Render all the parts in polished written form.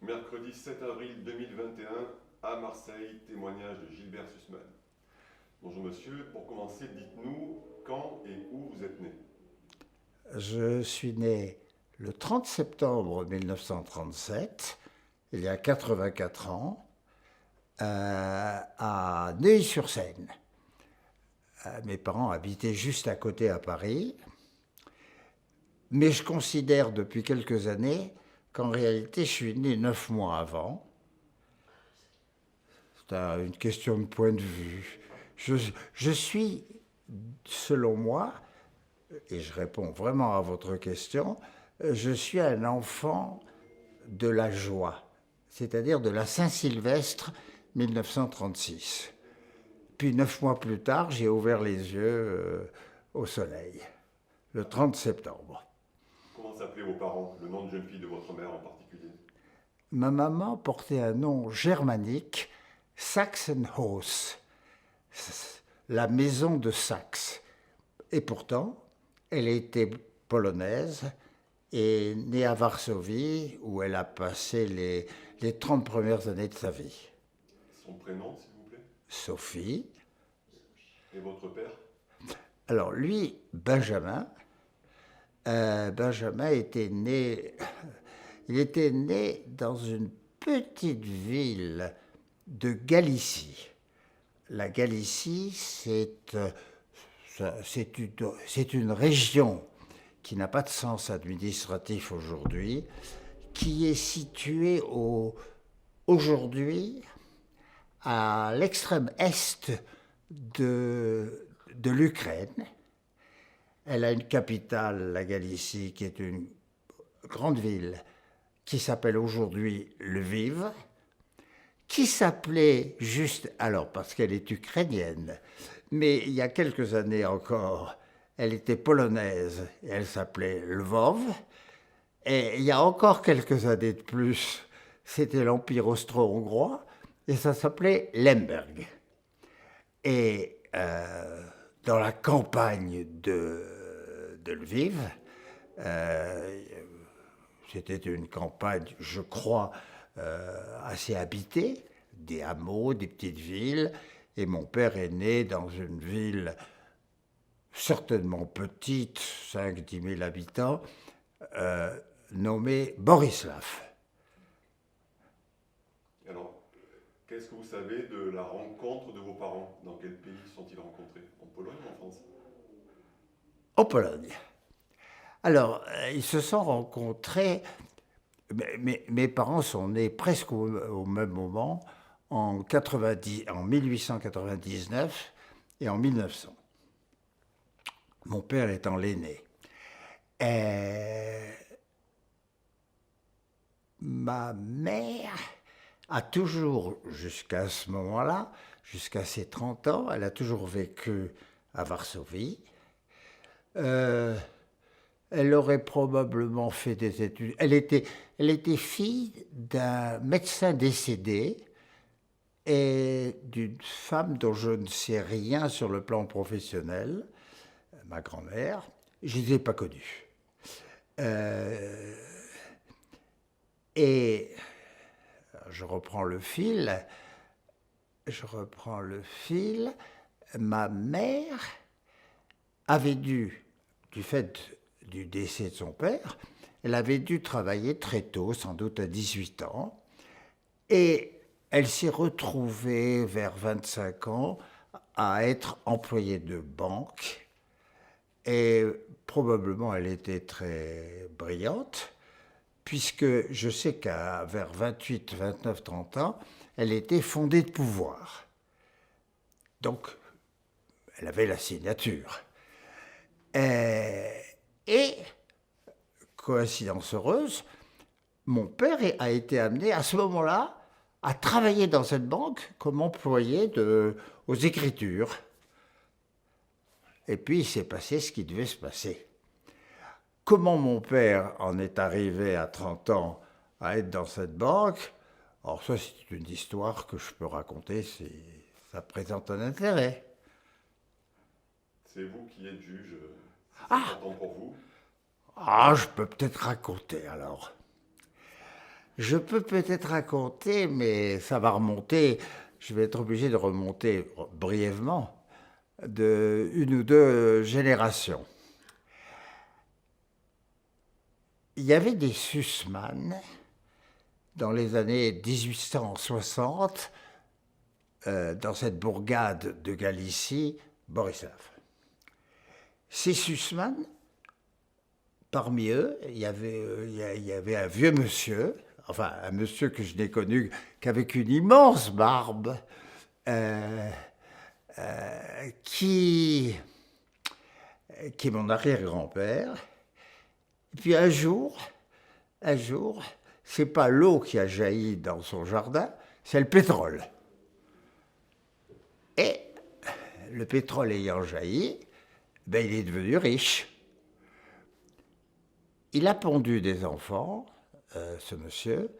Mercredi 7 avril 2021, à Marseille, témoignage de Gilbert Sussman. Bonjour monsieur, pour commencer, dites-nous quand et où vous êtes né. Je suis né le 30 septembre 1937, il y a 84 ans, à Neuilly-sur-Seine. Mes parents habitaient juste à côté à Paris, mais je considère depuis quelques années qu'en réalité je suis né 9 mois avant. C'est une question de point de vue. Je suis, selon moi, et je réponds vraiment à votre question, je suis un enfant de la joie, c'est-à-dire de la Saint-Sylvestre 1936. Puis 9 mois plus tard, j'ai ouvert les yeux au soleil, le 30 septembre. Comment s'appelaient vos parents, le nom de jeune fille de votre mère en particulier? Ma maman portait un nom germanique, Sachsenhaus, la maison de Saxe. Et pourtant, elle était polonaise et née à Varsovie, où elle a passé les 30 premières années de sa vie. Son prénom, s'il vous plaît? Sophie. Et votre père? Alors lui, Benjamin il était né dans une petite ville de Galicie. La Galicie, c'est une région qui n'a pas de sens administratif aujourd'hui, qui est située aujourd'hui à l'extrême est de l'Ukraine. Elle a une capitale, la Galicie, qui est une grande ville qui s'appelle aujourd'hui Lviv, qui s'appelait juste, alors parce qu'elle est ukrainienne, mais il y a quelques années encore, elle était polonaise et elle s'appelait Lvov. Et il y a encore quelques années de plus, c'était l'Empire austro-hongrois et ça s'appelait Lemberg. Et dans la campagne de Lviv, euh, c'était une campagne, je crois, assez habitée, des hameaux, des petites villes. Et mon père est né dans une ville certainement petite, 5-10 000 habitants, nommée Borislav. Alors, qu'est-ce que vous savez de la rencontre de vos parents? Dans quel pays se sont-ils rencontrés? En Pologne ou en France? En Pologne. Alors, ils se sont rencontrés. Mes parents sont nés presque au même moment, en 1899 et en 1900. Mon père étant l'aîné. Et ma mère a toujours, jusqu'à ce moment-là, jusqu'à ses 30 ans, elle a toujours vécu à Varsovie. Euh, Elle aurait probablement fait des études. Elle était fille d'un médecin décédé et d'une femme dont je ne sais rien sur le plan professionnel, ma grand-mère. Je ne les ai pas connues. Euh, et je reprends le fil. Ma mère avait dû, du fait du décès de son père, elle avait dû travailler très tôt, sans doute à 18 ans, et elle s'est retrouvée vers 25 ans à être employée de banque, et probablement elle était très brillante, puisque je sais qu'à vers 28, 29, 30 ans, elle était fondée de pouvoir. Donc, elle avait la signature. Et coïncidence heureuse, mon père a été amené à ce moment-là à travailler dans cette banque comme employé aux écritures. Et puis il s'est passé ce qui devait se passer. Comment mon père en est arrivé à 30 ans à être dans cette banque? Alors ça, c'est une histoire que je peux raconter si ça présente un intérêt. C'est vous qui êtes juge, si c'est important pour vous. Ah, je peux peut-être raconter alors. Je peux peut-être raconter, mais ça va remonter, je vais être obligé de remonter brièvement, de une ou deux générations. Il y avait des Sussman dans les années 1860, dans cette bourgade de Galicie, Borislav. Ces Sussman, parmi eux, il y avait un vieux monsieur, enfin un monsieur que je n'ai connu qu'avec une immense barbe, qui est mon arrière-grand-père. Et puis un jour, c'est pas l'eau qui a jailli dans son jardin, c'est le pétrole. Et le pétrole ayant jailli, ben, il est devenu riche. Il a pondu des enfants, ce monsieur,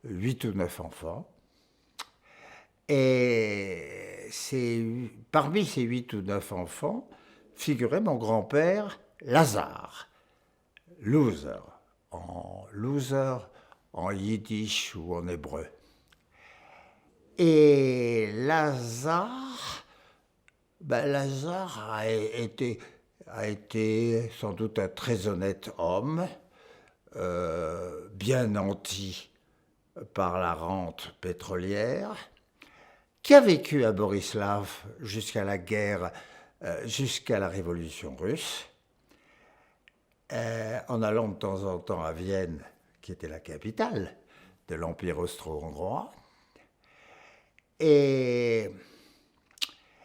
8 ou 9 enfants. Et parmi ces 8 ou 9 enfants figurait mon grand-père Lazare, loser en yiddish ou en hébreu. Et Lazare a été sans doute un très honnête homme, bien nanti par la rente pétrolière, qui a vécu à Borislav jusqu'à la guerre, jusqu'à la Révolution russe, en allant de temps en temps à Vienne, qui était la capitale de l'Empire austro-hongrois. Et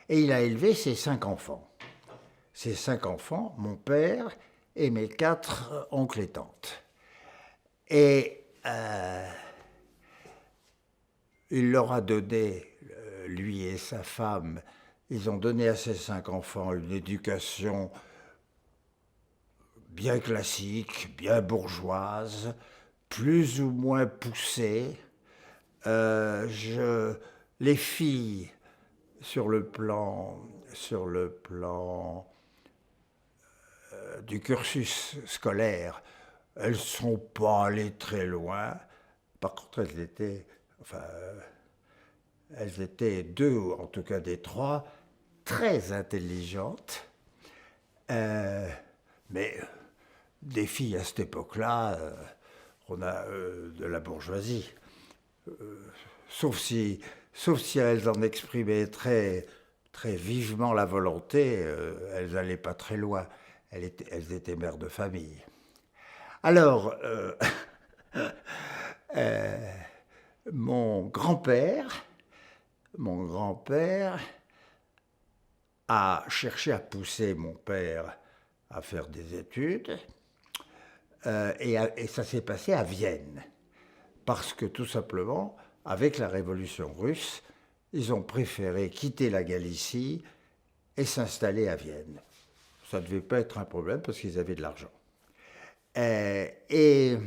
il a élevé ses 5 enfants. Ses 5 enfants, mon père et mes 4 oncles et tantes. Et il leur a donné, lui et sa femme, ils ont donné à ces 5 enfants une éducation bien classique, bien bourgeoise, plus ou moins poussée. Les filles, sur le plan du cursus scolaire, elles ne sont pas allées très loin. Par contre, elles étaient 2, en tout cas des 3, très intelligentes. Mais des filles à cette époque-là, on a de la bourgeoisie. Sauf si elles en exprimaient très, très vivement la volonté, elles n'allaient pas très loin. Elles étaient mères de famille. Alors, mon grand-père a cherché à pousser mon père à faire des études, et ça s'est passé à Vienne. Parce que tout simplement, avec la révolution russe, ils ont préféré quitter la Galicie et s'installer à Vienne. Ça ne devait pas être un problème parce qu'ils avaient de l'argent. Et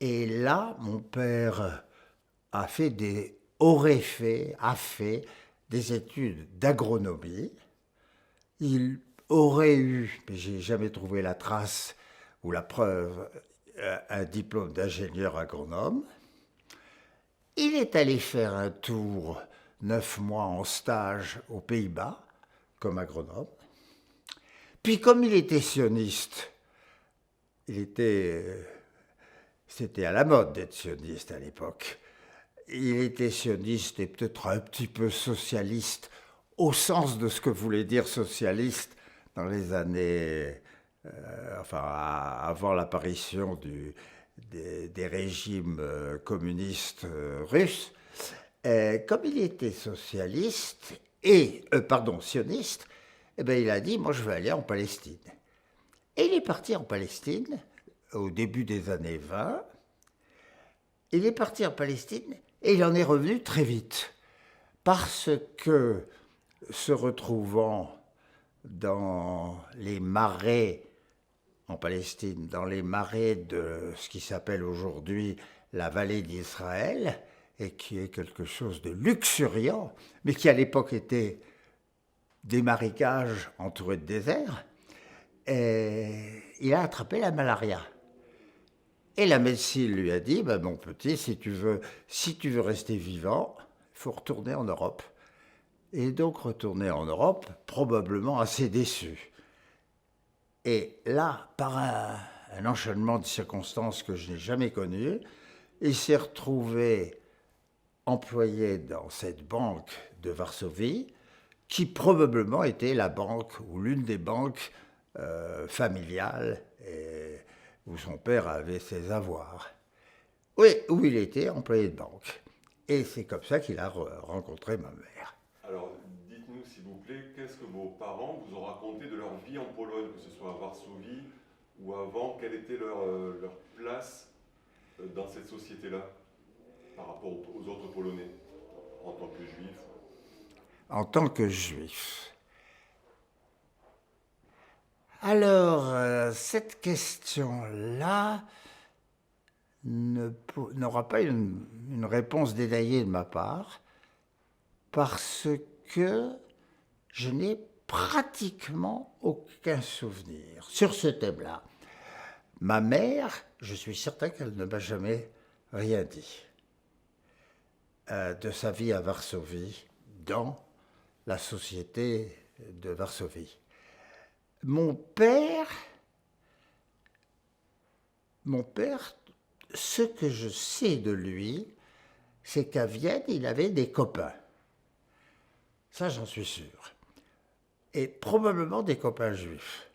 là, mon père a fait des études d'agronomie. Il aurait eu, mais j'ai jamais trouvé la trace ou la preuve, un diplôme d'ingénieur agronome. Il est allé faire un tour 9 mois en stage aux Pays-Bas comme agronome. Puis comme il était sioniste, c'était à la mode d'être sioniste à l'époque. Il était sioniste et peut-être un petit peu socialiste, au sens de ce que voulait dire socialiste dans les années, avant l'apparition des régimes communistes russes. Comme il était socialiste sioniste, eh bien, il a dit, moi je veux aller en Palestine. Et il est parti en Palestine au début des années 20. Il est parti en Palestine et il en est revenu très vite. Parce que, se retrouvant dans les marais en Palestine, dans les marais de ce qui s'appelle aujourd'hui la vallée d'Israël, et qui est quelque chose de luxuriant, mais qui à l'époque était des marécages entourés de désert, et il a attrapé la malaria. Et la médecine lui a dit, mon petit, si tu veux rester vivant, il faut retourner en Europe. Et donc retourner en Europe, probablement assez déçu. Et là, par un enchaînement de circonstances que je n'ai jamais connu, il s'est retrouvé employé dans cette banque de Varsovie, qui probablement était la banque ou l'une des banques familiales où son père avait ses avoirs. Oui, où il était employé de banque. Et c'est comme ça qu'il a rencontré ma mère. Alors, dites-nous s'il vous plaît, qu'est-ce que vos parents vous ont raconté de leur vie en Pologne, que ce soit à Varsovie ou avant, quelle était leur place dans cette société-là par rapport aux autres Polonais en tant que juifs? En tant que juif. Alors, cette question-là n'aura pas une réponse détaillée de ma part, parce que je n'ai pratiquement aucun souvenir sur ce thème-là. Ma mère, je suis certain qu'elle ne m'a jamais rien dit de sa vie à Varsovie, dans la société de Varsovie. Mon père, ce que je sais de lui, c'est qu'à Vienne, il avait des copains. Ça, j'en suis sûr. Et probablement des copains juifs.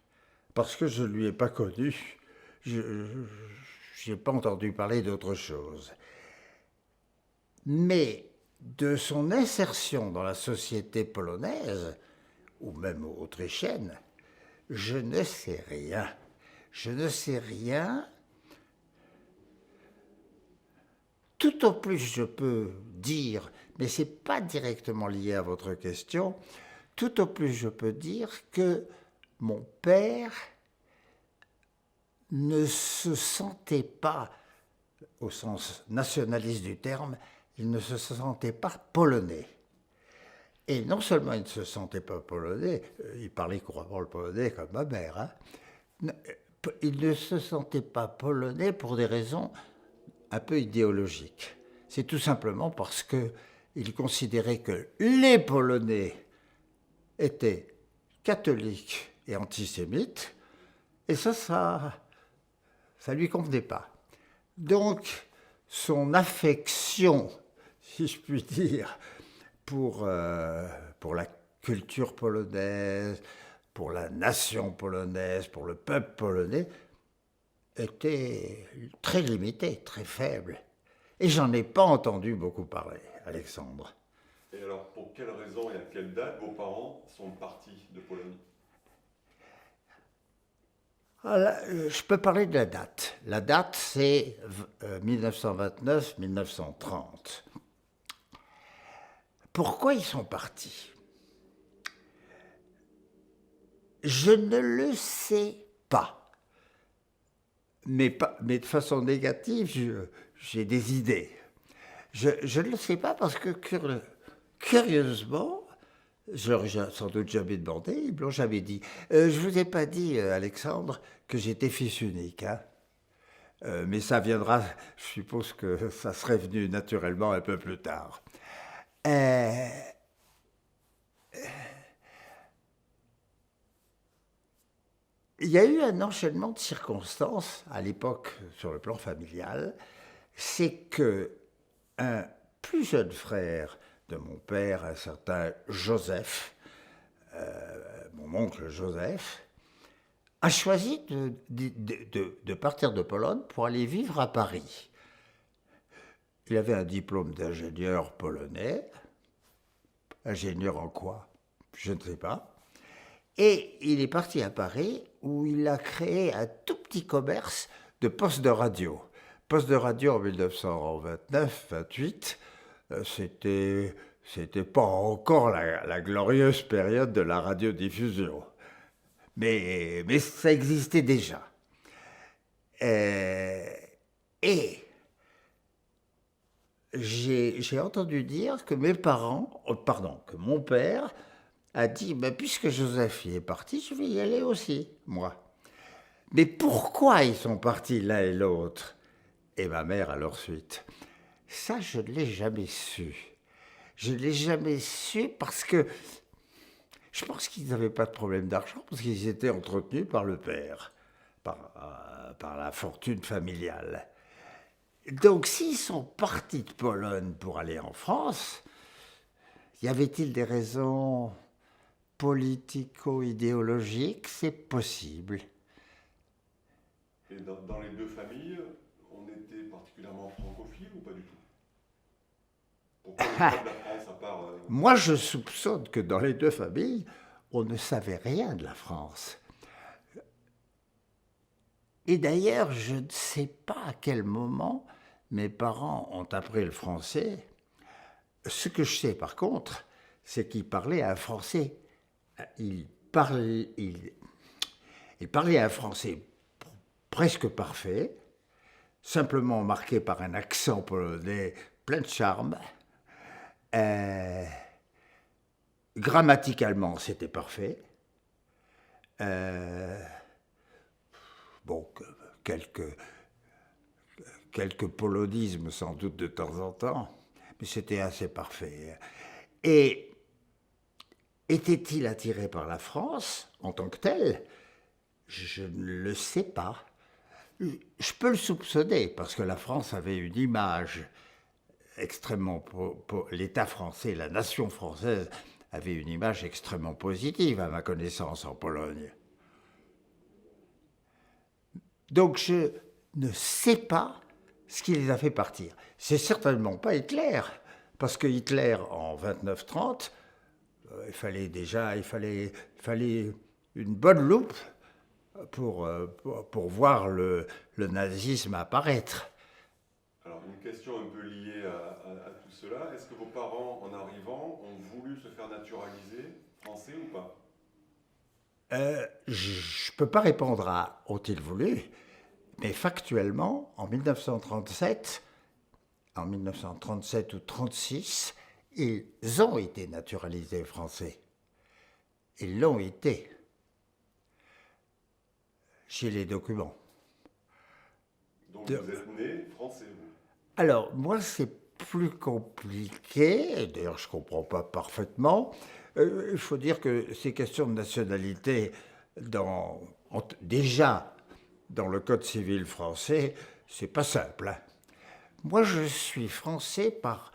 Parce que je ne lui ai pas connu. Je n'ai pas entendu parler d'autre chose. Mais de son insertion dans la société polonaise, ou même autrichienne, je ne sais rien. Je ne sais rien. Tout au plus, je peux dire, mais ce n'est pas directement lié à votre question, tout au plus, je peux dire que mon père ne se sentait pas, au sens nationaliste du terme, il ne se sentait pas polonais. Et non seulement il ne se sentait pas polonais, il parlait couramment le polonais comme ma mère, hein, il ne se sentait pas polonais pour des raisons un peu idéologiques. C'est tout simplement parce qu'il considérait que les Polonais étaient catholiques et antisémites, et ça lui convenait pas. Donc, son affection, si je puis dire, pour la culture polonaise, pour la nation polonaise, pour le peuple polonais, était très limitée, très faible. Et j'en ai pas entendu beaucoup parler, Alexandre. Et alors, pour quelle raison et à quelle date vos parents sont partis de Pologne? Je peux parler de la date. La date, c'est 1929-1930. Pourquoi ils sont partis? Je ne le sais pas. Mais de façon négative, j'ai des idées. Je ne le sais pas parce que, curieusement, je leur ai sans doute jamais demandé, ils ne me l'ont jamais dit. Je ne vous ai pas dit, Alexandre, que j'étais fils unique. Hein. Mais ça viendra, je suppose que ça serait venu naturellement un peu plus tard. Il y a eu un enchaînement de circonstances à l'époque sur le plan familial. C'est que un plus jeune frère de mon père, un certain Joseph, mon oncle Joseph, a choisi de partir de Pologne pour aller vivre à Paris. Il avait un diplôme d'ingénieur polonais. Ingénieur en quoi? Je ne sais pas. Et il est parti à Paris où il a créé un tout petit commerce de postes de radio. Postes de radio en 1929-28, c'était pas encore la glorieuse période de la radiodiffusion. Mais ça existait déjà. Et j'ai entendu dire que que mon père a dit, puisque Joseph y est parti, je vais y aller aussi, moi. Mais pourquoi ils sont partis l'un et l'autre? et ma mère à leur suite. Ça, je ne l'ai jamais su. Je ne l'ai jamais su parce que je pense qu'ils n'avaient pas de problème d'argent, parce qu'ils étaient entretenus par le père, par la fortune familiale. Donc, s'ils sont partis de Pologne pour aller en France, y avait-il des raisons politico-idéologiques? C'est possible. Et dans les deux familles, on était particulièrement francophile ou pas du tout? Pourquoi le choix de la France à part... Moi, je soupçonne que dans les deux familles, on ne savait rien de la France. Et d'ailleurs, je ne sais pas à quel moment mes parents ont appris le français. Ce que je sais, par contre, c'est qu'ils parlaient un français. Ils parlaient un français presque parfait, simplement marqué par un accent polonais plein de charme. Grammaticalement, c'était parfait. Bon, quelques polonismes sans doute de temps en temps, mais c'était assez parfait. Et était-il attiré par la France en tant que tel? Je ne le sais pas. Je peux le soupçonner, parce que la France avait une image extrêmement... L'État français, la nation française, avait une image extrêmement positive, à ma connaissance, en Pologne. Donc je ne sais pas ce qui les a fait partir. C'est certainement pas Hitler, parce que Hitler, en 29-30, il fallait une bonne loupe pour voir le nazisme apparaître. Alors, une question un peu liée à tout cela. Est-ce que vos parents, en arrivant, ont voulu se faire naturaliser français ou pas? Je ne peux pas répondre à « ont-ils voulu », mais factuellement, en 1937 ou 1936, ils ont été naturalisés français. Ils l'ont été. J'ai les documents. Donc vous êtes né français, vous? Alors, moi, c'est plus compliqué, d'ailleurs je ne comprends pas parfaitement. Il faut dire que ces questions de nationalité, déjà dans le Code civil français, c'est pas simple. Hein. Moi, je suis français par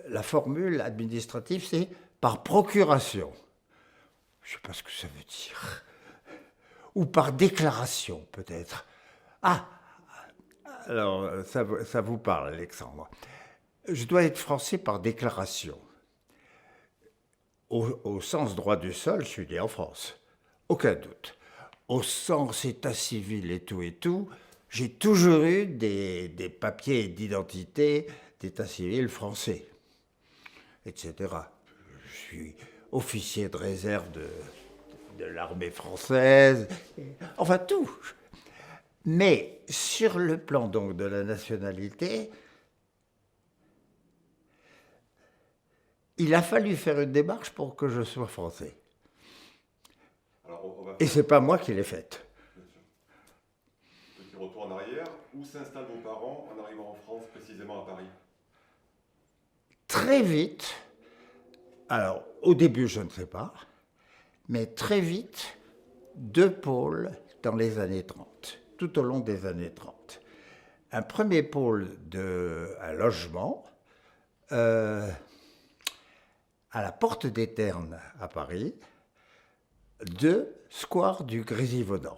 la formule administrative, c'est par procuration. Je ne sais pas ce que ça veut dire. Ou par déclaration, peut-être. Ah, alors ça vous parle, Alexandre. Je dois être français par déclaration. Au sens droit du sol, je suis né en France. Aucun doute. Au sens état civil et tout, j'ai toujours eu des papiers d'identité d'état civil français, etc. Je suis officier de réserve de l'armée française, enfin tout. Mais sur le plan donc de la nationalité, il a fallu faire une démarche pour que je sois français. Et c'est pas moi qui l'ai faite. Petit retour en arrière, où s'installent vos parents en arrivant en France, précisément à Paris? Très vite, alors au début je ne sais pas, mais très vite, deux pôles dans les années 30, tout au long des années 30. Un premier pôle un logement à la Porte des Ternes à Paris, 2 square du Grésivaudan,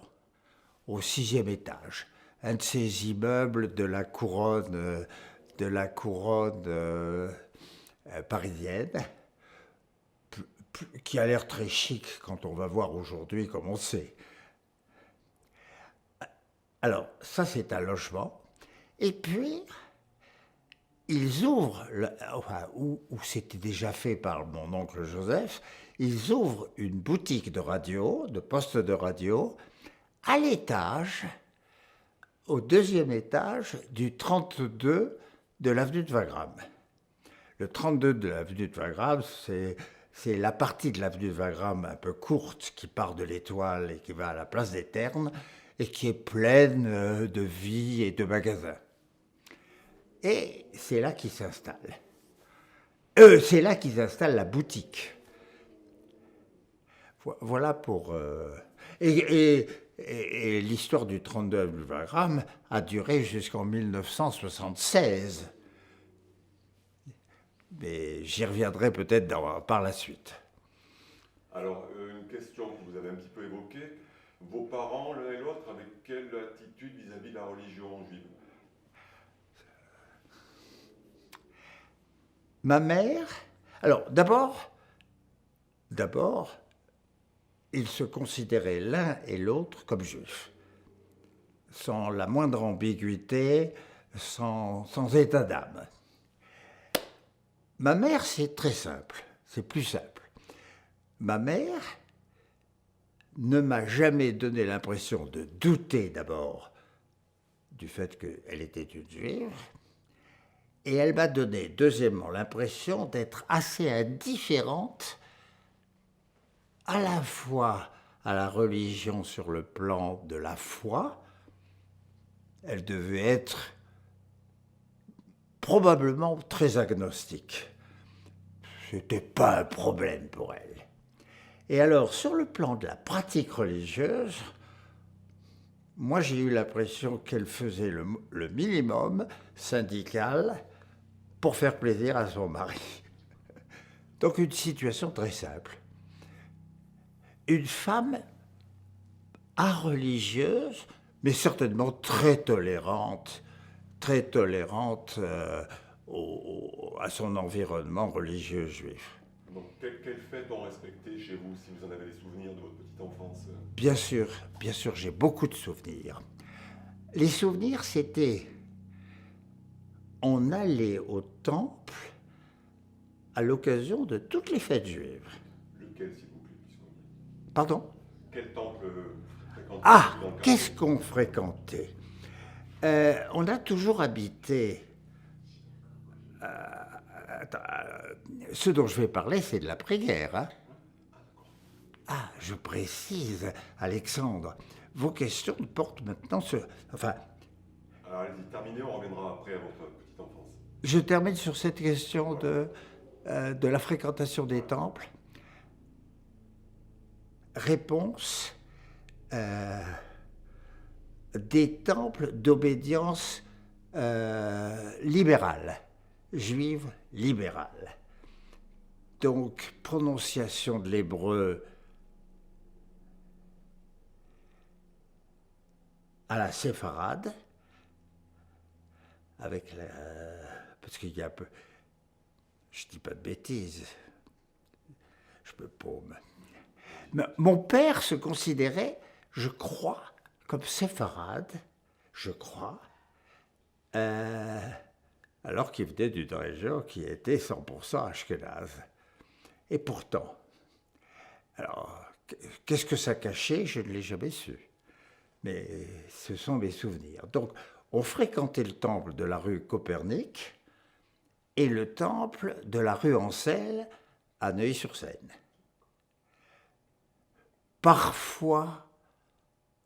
au 6e étage. Un de ces immeubles de la couronne parisienne, qui a l'air très chic quand on va voir aujourd'hui comme on sait. Alors, ça c'est un logement. Et puis, ils ouvrent, ou c'était déjà fait par mon oncle Joseph, ils ouvrent une boutique de radio, de poste de radio, à l'étage, au 2e étage du 32 de l'avenue de Wagram. Le 32 de l'avenue de Wagram, c'est la partie de l'avenue de Wagram un peu courte qui part de l'Étoile et qui va à la place des Ternes et qui est pleine de vie et de magasins. Et c'est là qu'ils s'installent. C'est là qu'ils installent la boutique. Voilà pour... Et l'histoire du 32 boulevard Graham a duré jusqu'en 1976. Mais j'y reviendrai peut-être par la suite. Alors, une question que vous avez un petit peu évoquée. Vos parents, l'un et l'autre, avec quelle attitude vis-à-vis de la religion juive? Ma mère... Alors, d'abord, ils se considéraient l'un et l'autre comme juifs, sans la moindre ambiguïté, sans état d'âme. Ma mère, c'est très simple, c'est plus simple. Ma mère ne m'a jamais donné l'impression de douter d'abord du fait qu'elle était une juive, et elle m'a donné deuxièmement l'impression d'être assez indifférente à la fois à la religion sur le plan de la foi. Elle devait être probablement très agnostique. C'était pas un problème pour elle. Et alors, sur le plan de la pratique religieuse, moi j'ai eu l'impression qu'elle faisait le minimum syndical pour faire plaisir à son mari. Donc une situation très simple. Une femme religieuse, mais certainement très tolérante à son environnement religieux juif. Donc, quelles fêtes ont respecté chez vous, si vous en avez des souvenirs de votre petite enfance? Bien sûr, j'ai beaucoup de souvenirs. Les souvenirs, c'était... On allait au temple à l'occasion de toutes les fêtes juives. Lequel, s'il vous plaît, puisqu'on y est? Pardon? Quel temple fréquentez-vous Ah, dans le qu'est-ce quartier? qu'on fréquentait? On a toujours habité... ce dont je vais parler, c'est de l'après-guerre. Hein? Ah, je précise, Alexandre, vos questions portent maintenant sur... Enfin, Alors, allez-y, terminez, on reviendra après à votre petite enfance. je termine sur cette question de la fréquentation des temples. Réponse, des temples d'obédience libérale, juive libérale. Donc, prononciation de l'hébreu à la séfarade, parce qu'il y a un peu... Je dis pas de bêtises, je me paume. Mais mon père se considérait, je crois, comme séfarade, je crois, alors qu'il venait d'une région qui était 100% ashkénaze. Et pourtant, alors, qu'est-ce que ça cachait? Je ne l'ai jamais su. Mais ce sont mes souvenirs. Donc, on fréquentait le temple de la rue Copernic et le temple de la rue Ancel à Neuilly-sur-Seine. Parfois,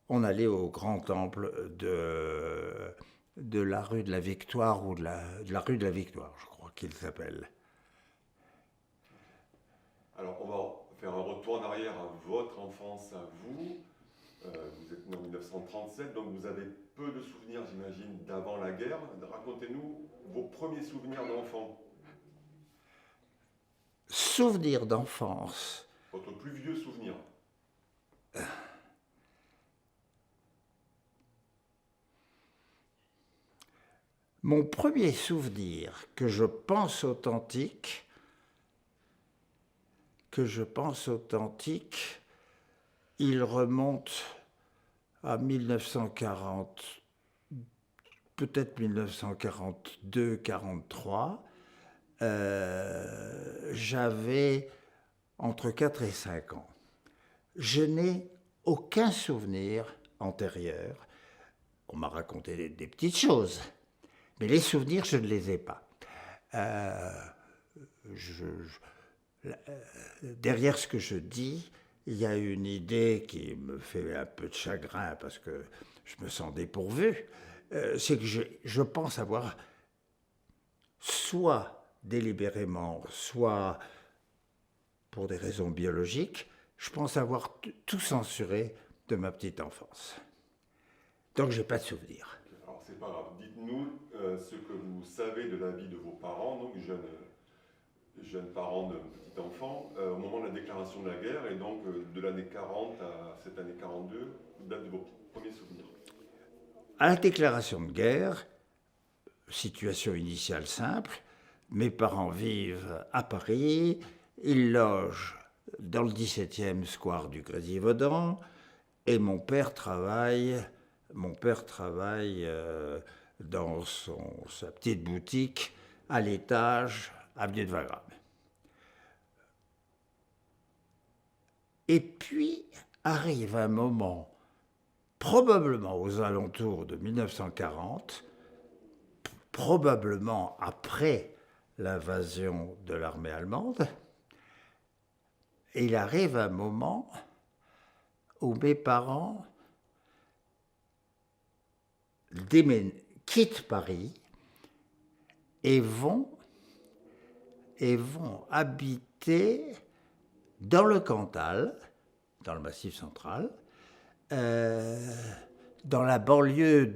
on allait au grand temple de la rue de la Victoire ou de la rue de la Victoire, je crois qu'il s'appelle. Alors, on va faire un retour en arrière à votre enfance, à vous. Vous êtes né en 1937, donc vous avez peu de souvenirs, j'imagine, d'avant la guerre. Racontez-nous vos premiers souvenirs d'enfant. Souvenirs d'enfance. Votre plus vieux souvenir. Mon premier souvenir que je pense authentique, il remonte à 1940, peut-être 1942-43. J'avais entre 4 et 5 ans. Je n'ai aucun souvenir antérieur. On m'a raconté des petites choses, mais les souvenirs, je ne les ai pas. Derrière ce que je dis, il y a une idée qui me fait un peu de chagrin parce que je me sens dépourvu. C'est que je pense avoir soit délibérément, soit pour des raisons biologiques, je pense avoir tout censuré de ma petite enfance. Donc j'ai pas de souvenirs. Alors c'est pas grave, dites-nous ce que vous savez de la vie de vos parents, donc jeunes parents de petits enfants, au moment de la déclaration de la guerre, et donc de l'année 40 à cette année 42, date de vos premiers souvenirs. À la déclaration de guerre, situation initiale simple, mes parents vivent à Paris, ils logent dans le 17e square du Grésivaudan, et mon père travaille dans sa petite boutique à l'étage, avenue de Wagram. Et puis arrive un moment, probablement aux alentours de 1940, probablement après l'invasion de l'armée allemande, et il arrive un moment où mes parents quittent Paris et vont habiter dans le Cantal, dans le Massif central, dans la banlieue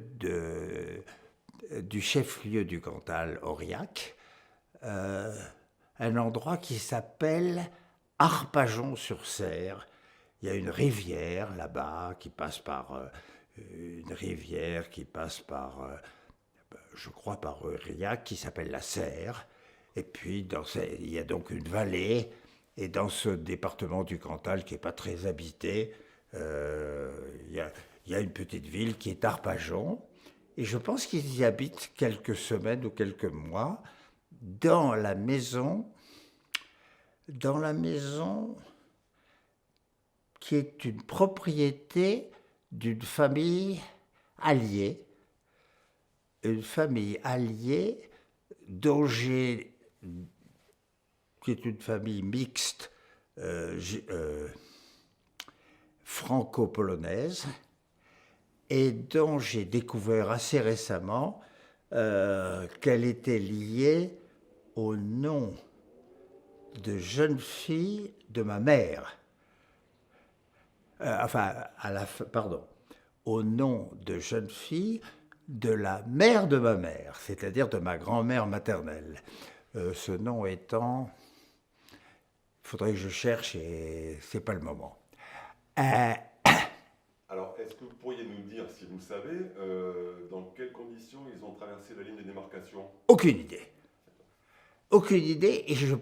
du chef-lieu du Cantal, Aurillac, un endroit qui s'appelle Arpajon-sur-Cère. Il y a une rivière là-bas qui passe par je crois par Aurillac, qui s'appelle la Cère. Et puis il y a donc une vallée. Et dans ce département du Cantal qui n'est pas très habité, il y a une petite ville qui est Arpajon. Et je pense qu'ils y habitent quelques semaines ou quelques mois dans la maison qui est une propriété d'une famille alliée. Une famille alliée qui est une famille mixte franco-polonaise et dont j'ai découvert assez récemment qu'elle était liée au nom de jeune fille de ma mère. Au nom de jeune fille de la mère de ma mère, c'est-à-dire de ma grand-mère maternelle. Ce nom étant... Il faudrait que je cherche et c'est pas le moment. Alors, est-ce que vous pourriez nous dire, si vous le savez, dans quelles conditions ils ont traversé la ligne de démarcation ? Aucune idée. Aucune idée, et je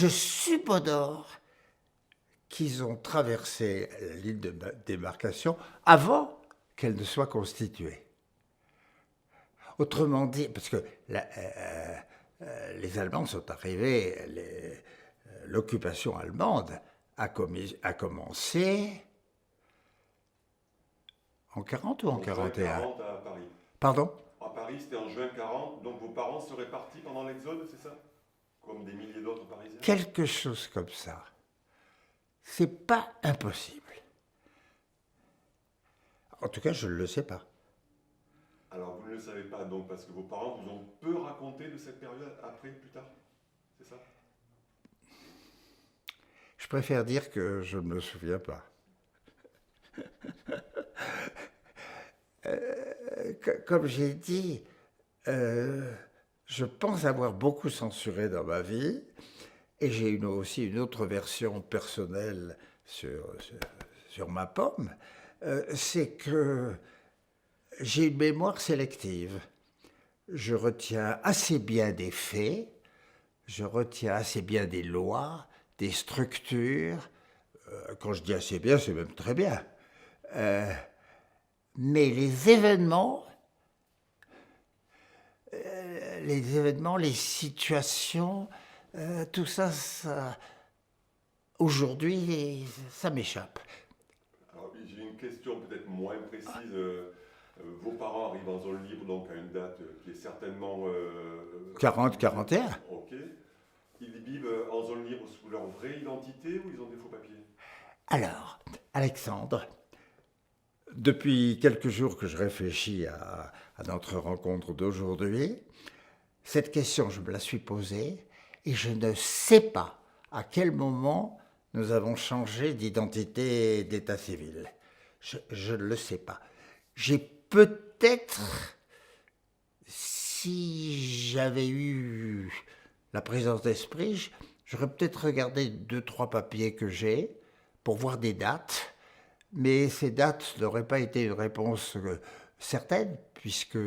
suppodore qu'ils ont traversé la ligne de démarcation avant qu'elle ne soit constituée. Autrement dit, parce que les Allemands sont arrivés, l'occupation allemande a commencé en 40 ou en 41 ? En 40 à Paris. Pardon ? À Paris, c'était en juin 40, donc vos parents seraient partis pendant l'exode, c'est ça ? Comme des milliers d'autres Parisiens ? Quelque chose comme ça. C'est pas impossible. En tout cas, je ne le sais pas. Alors, vous ne le savez pas, donc, parce que vos parents vous ont peu raconté de cette période après, plus tard ? C'est ça ? Je préfère dire que je ne me souviens pas. Comme j'ai dit, je pense avoir beaucoup censuré dans ma vie, et j'ai aussi une autre version personnelle sur ma pomme, c'est que j'ai une mémoire sélective. Je retiens assez bien des faits, je retiens assez bien des lois, des structures. Quand je dis assez bien, c'est même très bien. Mais les événements, les situations, tout ça, aujourd'hui, ça m'échappe. Alors, j'ai une question peut-être moins précise. Vos parents arrivent en zone libre, donc à une date qui est certainement... 40-41. Ok. Ils vivent en zone libre sous leur vraie identité ou ils ont des faux papiers ? Alors, Alexandre, Depuis quelques jours que je réfléchis à notre rencontre d'aujourd'hui, cette question, je me la suis posée et je ne sais pas à quel moment nous avons changé d'identité d'état civil. Je ne le sais pas. J'ai peut-être, si j'avais eu la présence d'esprit, j'aurais peut-être regardé 2, 3 papiers que j'ai pour voir des dates, mais ces dates n'auraient pas été une réponse certaine, puisque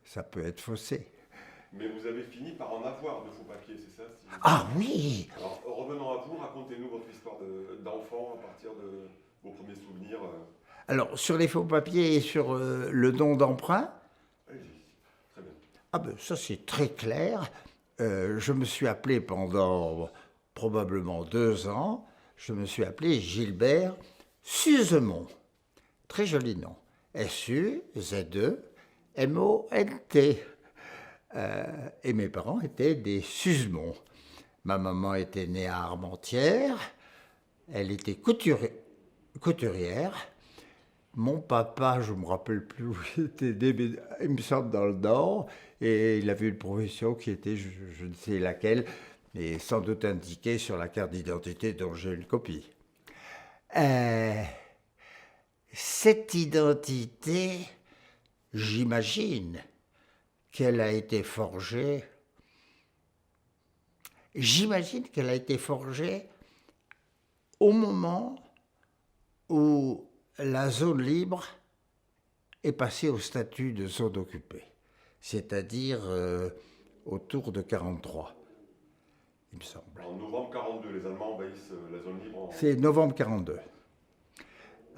ça peut être faussé. Mais vous avez fini par en avoir de faux papiers, c'est ça Ah oui! Alors revenons à vous, racontez-nous votre histoire d'enfant à partir de vos premiers souvenirs. Alors, sur les faux papiers et sur le don d'emprunt, Allez-y, très bien. ah ben ça c'est très clair. Je me suis appelé pendant probablement 2 ans, je me suis appelé Gilbert Suzemont. Très joli nom. S-U-Z-E-M-O-N-T. Et mes parents étaient des Suzemont. Ma maman était née à Armentières. Elle était couturière. Mon papa, je ne me rappelle plus où il était né, mais il me semble dans le Nord. Et il avait une profession qui était, je ne sais laquelle, mais sans doute indiquée sur la carte d'identité dont j'ai une copie. Cette identité, j'imagine qu'elle a été forgée. J'imagine qu'elle a été forgée au moment où la zone libre est passée au statut de zone occupée, c'est-à-dire autour de 1943, il me semble. En novembre 1942, les Allemands envahissent la zone libre. C'est novembre 1942.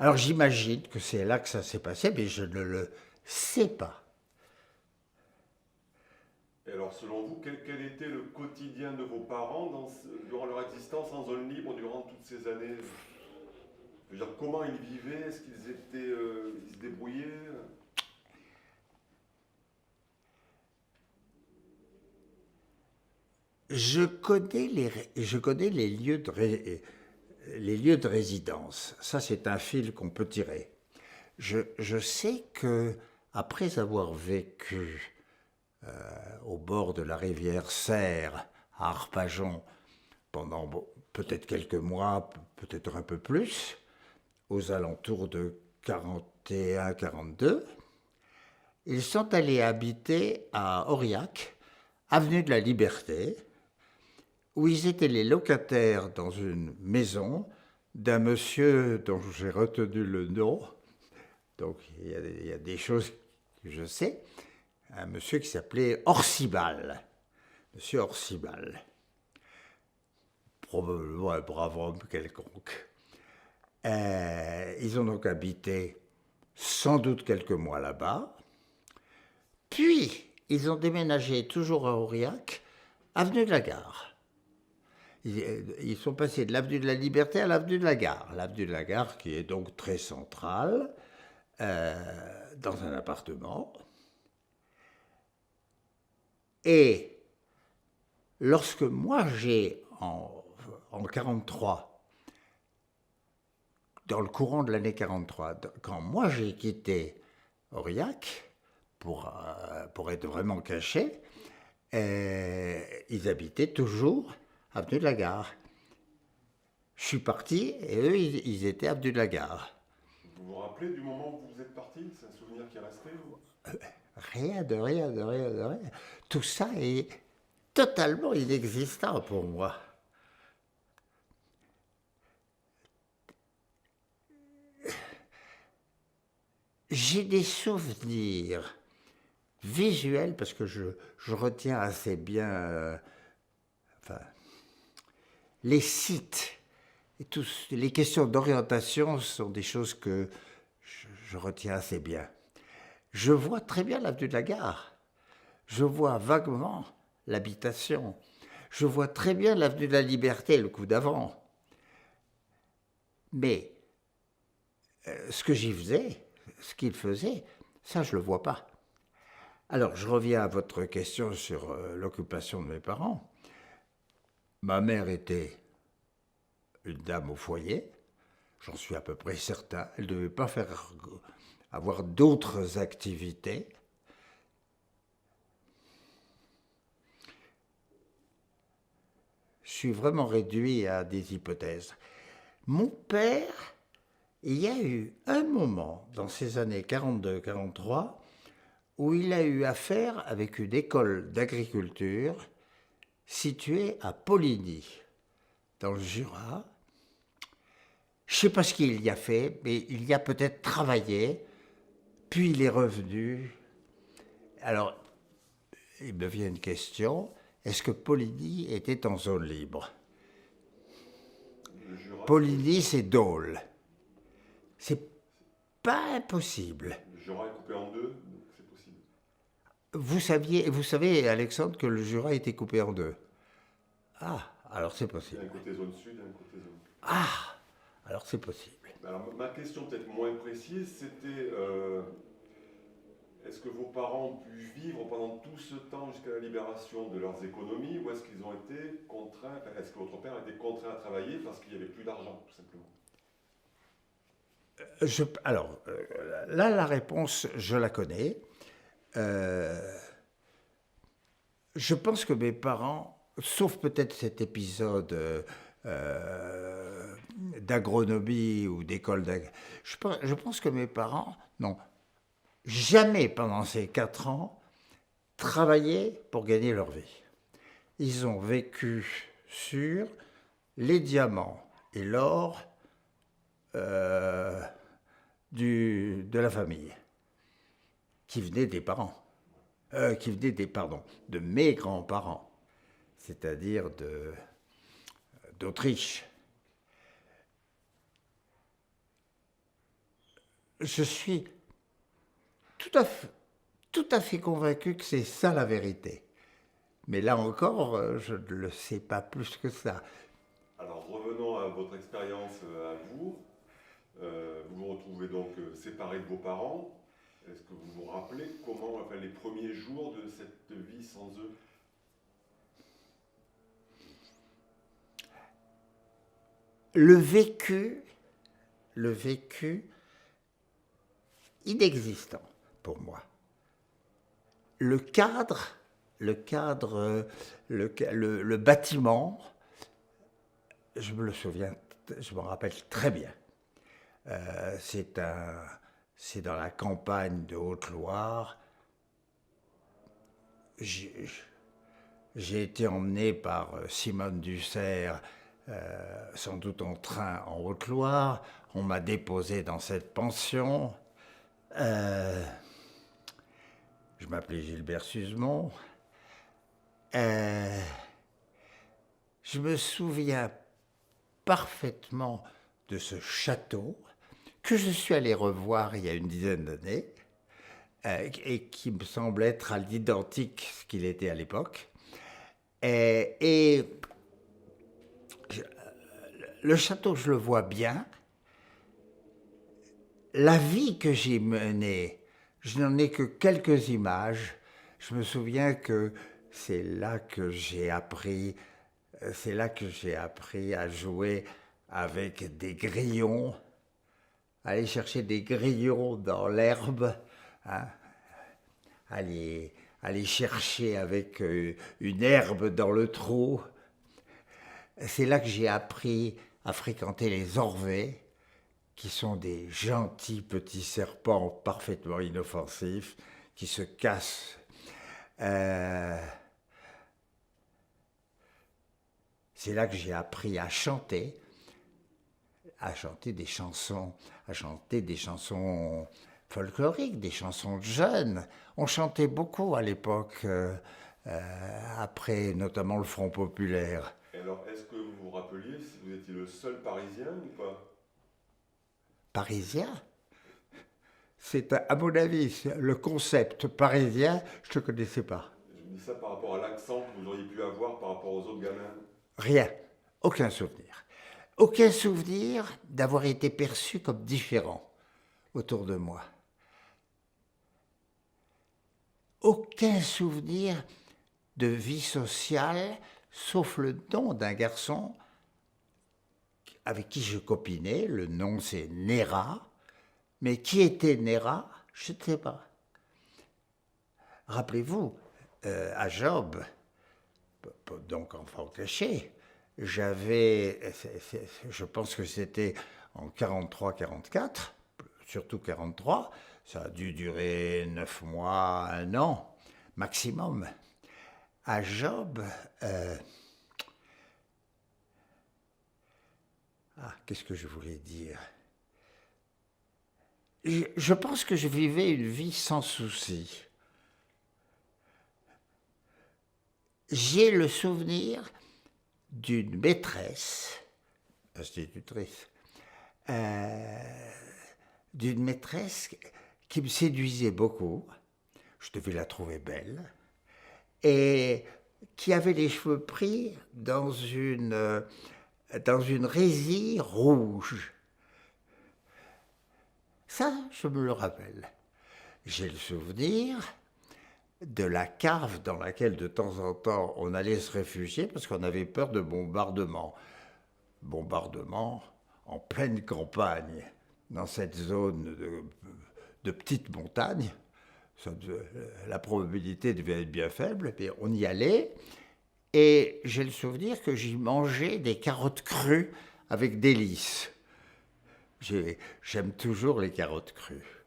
Alors j'imagine que c'est là que ça s'est passé, mais je ne le sais pas. Et alors, selon vous, quel était le quotidien de vos parents durant leur existence en zone libre durant toutes ces années? Je veux dire, comment ils vivaient? Est-ce qu'ils ils se débrouillaient? Je connais les lieux de résidence. Ça, c'est un fil qu'on peut tirer. Je sais que après avoir vécu au bord de la rivière Serre, à Arpajon, pendant peut-être quelques mois, peut-être un peu plus, aux alentours de 41-42, ils sont allés habiter à Aurillac, avenue de la Liberté, où ils étaient les locataires dans une maison d'un monsieur dont j'ai retenu le nom. Donc il y a des choses que je sais. Un monsieur qui s'appelait Orsibal. Monsieur Orsibal. Probablement un brave homme quelconque. Ils ont donc habité sans doute quelques mois là-bas. Puis, ils ont déménagé toujours à Aurillac, avenue de la Gare. Ils sont passés de l'avenue de la Liberté à l'avenue de la Gare. L'avenue de la Gare qui est donc très centrale, dans un appartement. Et lorsque moi j'ai, en 1943, dans le courant de l'année 1943, quand moi j'ai quitté Aurillac pour être vraiment caché, ils habitaient toujours avenue de la Gare. Je suis parti et eux, ils étaient avenue de la Gare. Vous vous rappelez du moment où vous êtes parti? C'est un souvenir qui est resté Rien de rien. Tout ça est totalement inexistant pour moi. J'ai des souvenirs visuels parce que je retiens assez bien les sites. Et les questions d'orientation sont des choses que je retiens assez bien. Je vois très bien l'avenue de la Gare. Je vois vaguement l'habitation. Je vois très bien l'avenue de la Liberté, le coup d'avant. Mais ce que j'y faisais, ce qu'il faisait, ça je ne le vois pas. Alors je reviens à votre question sur l'occupation de mes parents. Ma mère était une dame au foyer, j'en suis à peu près certain. Elle ne devait pas avoir d'autres activités. Je suis vraiment réduit à des hypothèses. Mon père, il y a eu un moment dans ces années 42-43 où il a eu affaire avec une école d'agriculture située à Poligny, dans le Jura. Je ne sais pas ce qu'il y a fait, mais il y a peut-être travaillé, puis il est revenu. Alors, il me vient une question, est-ce que Poligny était en zone libre? Poligny, c'est Dole. C'est pas impossible. Le Jura est coupé en deux, donc c'est possible. Vous savez, Alexandre, que le Jura a été coupé en deux. Ah, alors c'est Il y a possible. un côté zone sud et un côté zone. Ah, alors c'est possible. Alors, ma question peut-être moins précise, c'était est-ce que vos parents ont pu vivre pendant tout ce temps jusqu'à la libération de leurs économies ou est-ce qu'ils ont été contraints, est-ce que votre père a été contraint à travailler parce qu'il n'y avait plus d'argent, tout simplement? Alors, là, la réponse, je la connais. Je pense que mes parents, sauf peut-être cet épisode d'agronomie ou d'école je pense que mes parents n'ont jamais pendant ces 4 ans travaillé pour gagner leur vie. Ils ont vécu sur les diamants et l'or de la famille, qui venait des parents, de mes grands-parents, c'est-à-dire d'Autriche. Je suis tout à fait convaincu que c'est ça la vérité. Mais là encore, je ne le sais pas plus que ça. Alors revenons à votre expérience à vous. Vous vous retrouvez donc séparé de vos parents. Est-ce que vous vous rappelez comment, enfin, les premiers jours de cette vie sans eux? Le vécu inexistant pour moi. Le cadre, le bâtiment, je me le souviens, je me rappelle très bien. C'est dans la campagne de Haute-Loire. J'ai été emmené par Simone Dussert, sans doute en train en Haute-Loire. On m'a déposé dans cette pension. Je m'appelais Gilbert Suzemont. Je me souviens parfaitement de ce château que je suis allé revoir il y a une dizaine d'années et qui me semble être à l'identique ce qu'il était à l'époque. Et le château, je le vois bien. La vie que j'ai menée, je n'en ai que quelques images. Je me souviens que c'est là que j'ai appris à jouer avec des grillons, aller chercher des grillons dans l'herbe, hein, aller chercher avec une herbe dans le trou. C'est là que j'ai appris à fréquenter les orvets, qui sont des gentils petits serpents parfaitement inoffensifs, qui se cassent. C'est là que j'ai appris à chanter des chansons folkloriques, des chansons de jeunes. On chantait beaucoup à l'époque, après notamment le Front populaire. Et alors, est-ce que vous vous rappeliez si vous étiez le seul Parisien ou pas? Parisien? C'est, à mon avis, le concept parisien, je ne connaissais pas. Je me dis ça par rapport à l'accent que vous auriez pu avoir par rapport aux autres gamins. Rien, aucun souvenir. Aucun souvenir d'avoir été perçu comme différent autour de moi. Aucun souvenir de vie sociale, sauf le nom d'un garçon avec qui je copinais. Le nom, c'est Néra. Mais qui était Néra? Je ne sais pas. Rappelez-vous, à Job, donc enfant caché, je pense que c'était en 43-44, surtout 43, ça a dû durer 9 mois, 1 an, maximum. À Job, qu'est-ce que je voulais dire? Je pense que je vivais une vie sans souci. J'ai le souvenir d'une maîtresse, institutrice, d'une maîtresse qui me séduisait beaucoup. Je devais la trouver belle. Et qui avait les cheveux pris dans une résille rouge. Ça, je me le rappelle. J'ai le souvenir de la cave dans laquelle de temps en temps on allait se réfugier parce qu'on avait peur de bombardements. Bombardements en pleine campagne, dans cette zone de petites montagnes. La probabilité devait être bien faible, mais on y allait. Et j'ai le souvenir que j'y mangeais des carottes crues avec délices. J'aime toujours les carottes crues.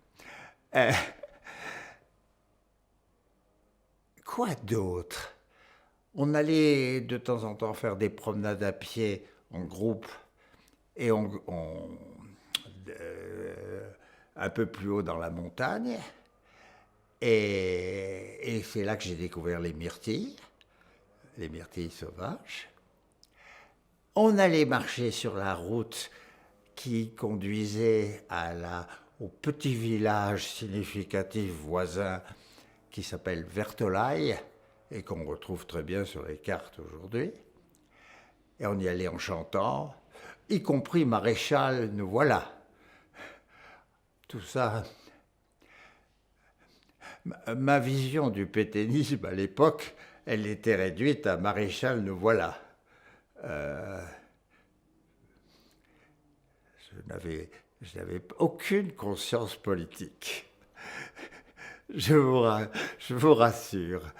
Quoi d'autre? On allait de temps en temps faire des promenades à pied en groupe et un peu plus haut dans la montagne. Et c'est là que j'ai découvert les myrtilles sauvages. On allait marcher sur la route qui conduisait au petit village significatif voisin qui s'appelle Vertolaye et qu'on retrouve très bien sur les cartes aujourd'hui. Et on y allait en chantant, y compris Maréchal, nous voilà. Tout ça. Ma vision du pétainisme à l'époque, elle était réduite à Maréchal, nous voilà. Je n'avais aucune conscience politique. Je vous rassure.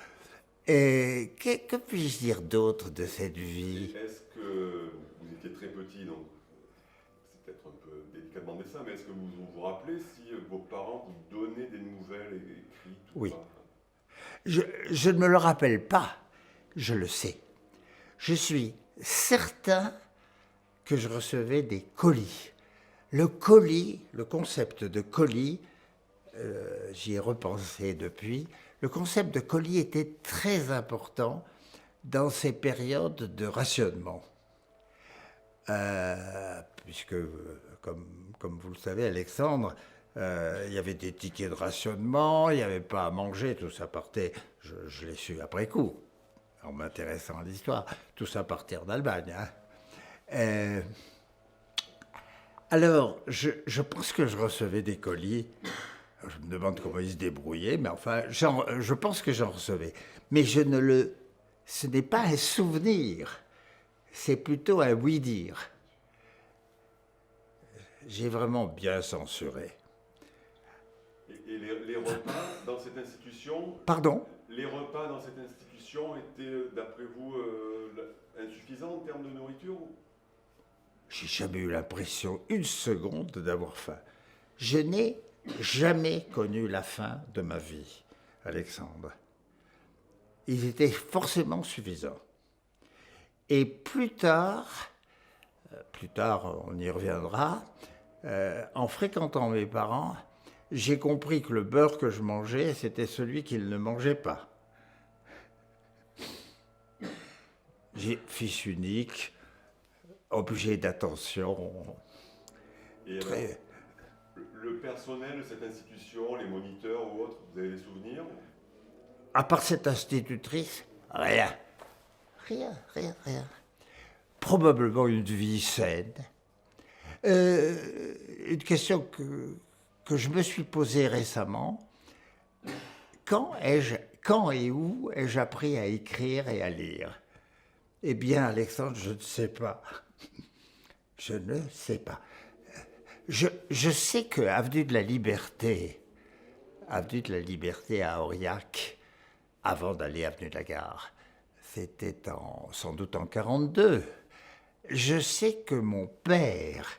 Et que puis-je dire d'autre de cette vie? Est-ce que vous étiez très petit, donc c'est peut-être un peu délicat de demander ça, mais est-ce que vous vous rappelez si vos parents vous donnaient des nouvelles écrites ou Oui. pas? Je ne me le rappelle pas, je le sais. Je suis certain que je recevais des colis. Le colis, le concept de colis, j'y ai repensé depuis, le concept de colis était très important dans ces périodes de rationnement. Puisque, comme vous le savez, Alexandre, il y avait des tickets de rationnement, il n'y avait pas à manger, tout ça partait, je l'ai su après coup, en m'intéressant à l'histoire, tout ça partait en Allemagne. Hein. Alors, je pense que je recevais des colis. Je me demande comment ils se débrouillaient, mais enfin, je pense que j'en recevais. Mais ce n'est pas un souvenir, c'est plutôt un oui-dire. J'ai vraiment bien censuré. Et les repas dans cette institution... Pardon? Les repas dans cette institution étaient, d'après vous, insuffisants en termes de nourriture? J'ai jamais eu l'impression, une seconde, d'avoir faim. Je n'ai jamais connu la faim de ma vie, Alexandre. Ils étaient forcément suffisants. Et plus tard, on y reviendra, en fréquentant mes parents, j'ai compris que le beurre que je mangeais, c'était celui qu'ils ne mangeaient pas. Fils unique, objet d'attention. Et alors, le personnel de cette institution, les moniteurs ou autres, vous avez des souvenirs? À part cette institutrice, rien. Rien. Probablement une vie saine. Une question que je me suis posée récemment. Quand et où ai-je appris à écrire et à lire? Eh bien, Alexandre, je ne sais pas. Je ne sais pas. Je sais que avenue de la Liberté à Aurillac, avant d'aller avenue de la Gare, c'était sans doute en 42. Je sais que mon père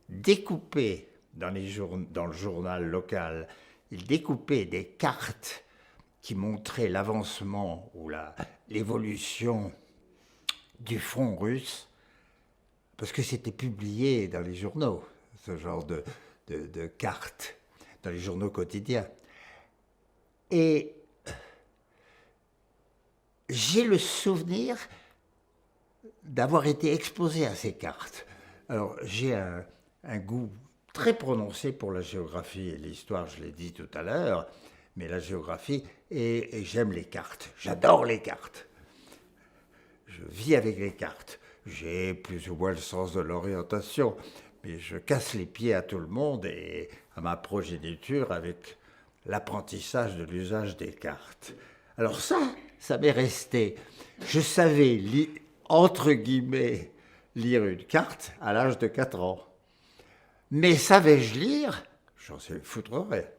découpait dans le journal local, il découpait des cartes qui montraient l'avancement ou l'évolution du front russe, parce que c'était publié dans les journaux, ce genre de cartes, dans les journaux quotidiens. Et j'ai le souvenir d'avoir été exposé à ces cartes. Alors, j'ai un goût très prononcé pour la géographie et l'histoire, je l'ai dit tout à l'heure, mais la géographie, et j'aime les cartes. J'adore les cartes. Je vis avec les cartes. J'ai plus ou moins le sens de l'orientation, mais je casse les pieds à tout le monde et à ma progéniture avec l'apprentissage de l'usage des cartes. Alors ça m'est resté. Je savais, entre guillemets, lire une carte à l'âge de 4 ans. Mais savais-je lire? J'en sais foutrerais.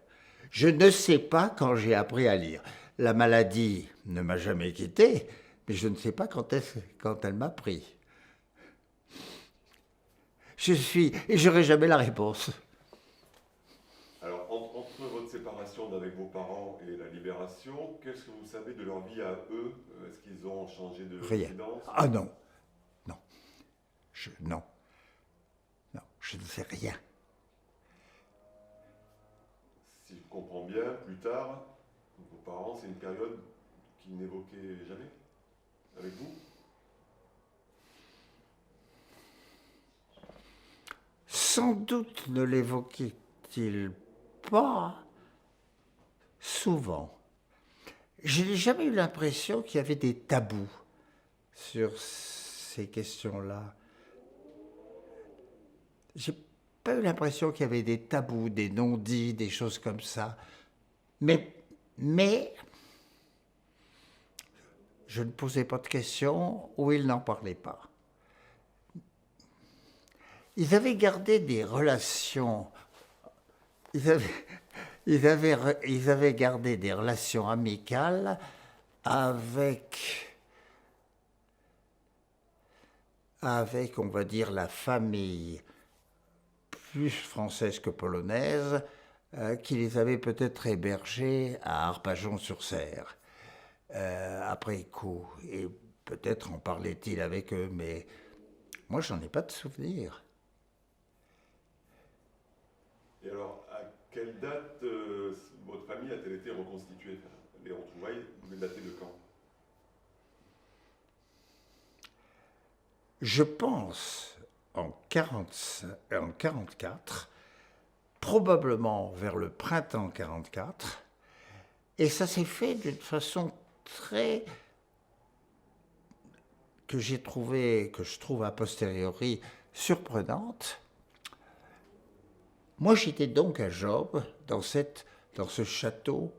Je ne sais pas quand j'ai appris à lire. La maladie ne m'a jamais quitté, mais je ne sais pas quand elle m'a pris. Et j'aurai jamais la réponse. Alors, entre votre séparation d'avec vos parents et la libération, qu'est-ce que vous savez de leur vie à eux? Est-ce qu'ils ont changé de résidence? Ah non. Non. Non, je ne sais rien. Si je comprends bien, plus tard, vos parents, c'est une période qu'ils n'évoquaient jamais avec vous? Sans doute ne l'évoquait-il pas souvent. Je n'ai jamais eu l'impression qu'il y avait des tabous sur ces questions-là. J'ai pas eu l'impression qu'il y avait des tabous, des non-dits, des choses comme ça. Mais je ne posais pas de questions ou ils n'en parlaient pas. Ils avaient gardé des relations. Ils avaient gardé des relations amicales avec, on va dire, la famille plus française que polonaise, qui les avait peut-être hébergés à Arpajon-sur-Cère, après coup. Et peut-être en parlait-il avec eux, mais moi, j'en ai pas de souvenir. Et alors, à quelle date votre famille a-t-elle été reconstituée? Les retrouvailles, vous les datez de quand? Je pense en 44, probablement vers le printemps 44, et ça s'est fait d'une façon que je trouve a posteriori surprenante. Moi, j'étais donc à Job, dans ce château,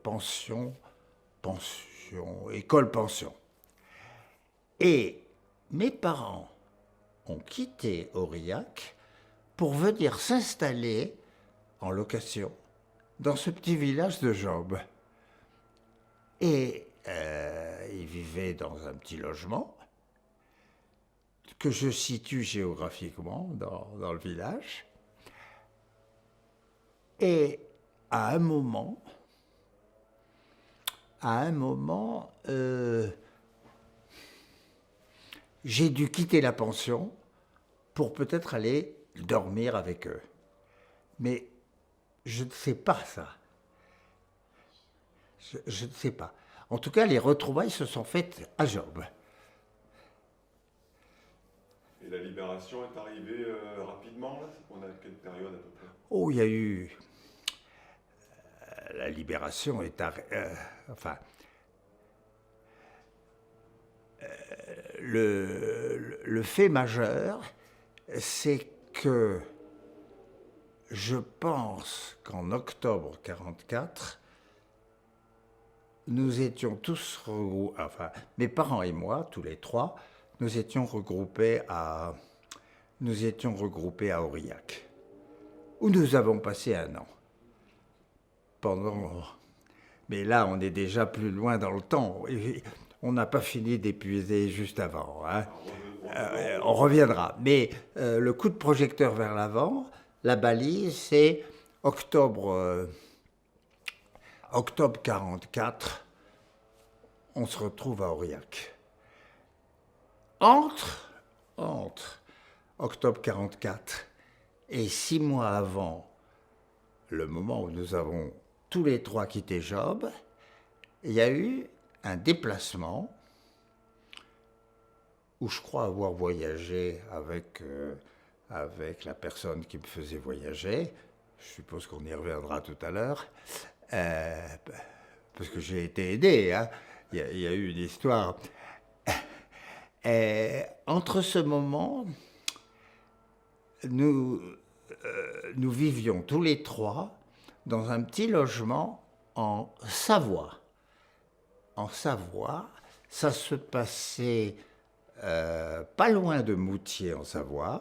école-pension. Et mes parents ont quitté Aurillac pour venir s'installer en location dans ce petit village de Job. Et ils vivaient dans un petit logement que je situe géographiquement dans le village. Et à un moment, j'ai dû quitter la pension pour peut-être aller dormir avec eux. Mais je ne sais pas ça. Je ne sais pas. En tout cas, les retrouvailles se sont faites à Job. Et la libération est arrivée rapidement, là? On a quelle période à peu près? Oh, il y a eu... la libération est... le fait majeur, c'est que je pense qu'en octobre 44, nous étions tous regroupés, mes parents et moi, tous les trois, nous étions regroupés à nous étions regroupés à Aurillac, où nous avons passé un an. Mais là, on est déjà plus loin dans le temps. Et on n'a pas fini d'épuiser juste avant. Hein. On reviendra. Mais le coup de projecteur vers l'avant, la balise, c'est octobre 44. On se retrouve à Aurillac. Entre octobre 44 et 6 mois avant le moment où nous avons tous les trois quitté Job, il y a eu un déplacement où je crois avoir voyagé avec la personne qui me faisait voyager. Je suppose qu'on y reviendra tout à l'heure. Parce que j'ai été aidé, hein. Il y a eu une histoire. Entre ce moment, nous vivions tous les trois dans un petit logement en Savoie. En Savoie, ça se passait pas loin de Moutier en Savoie,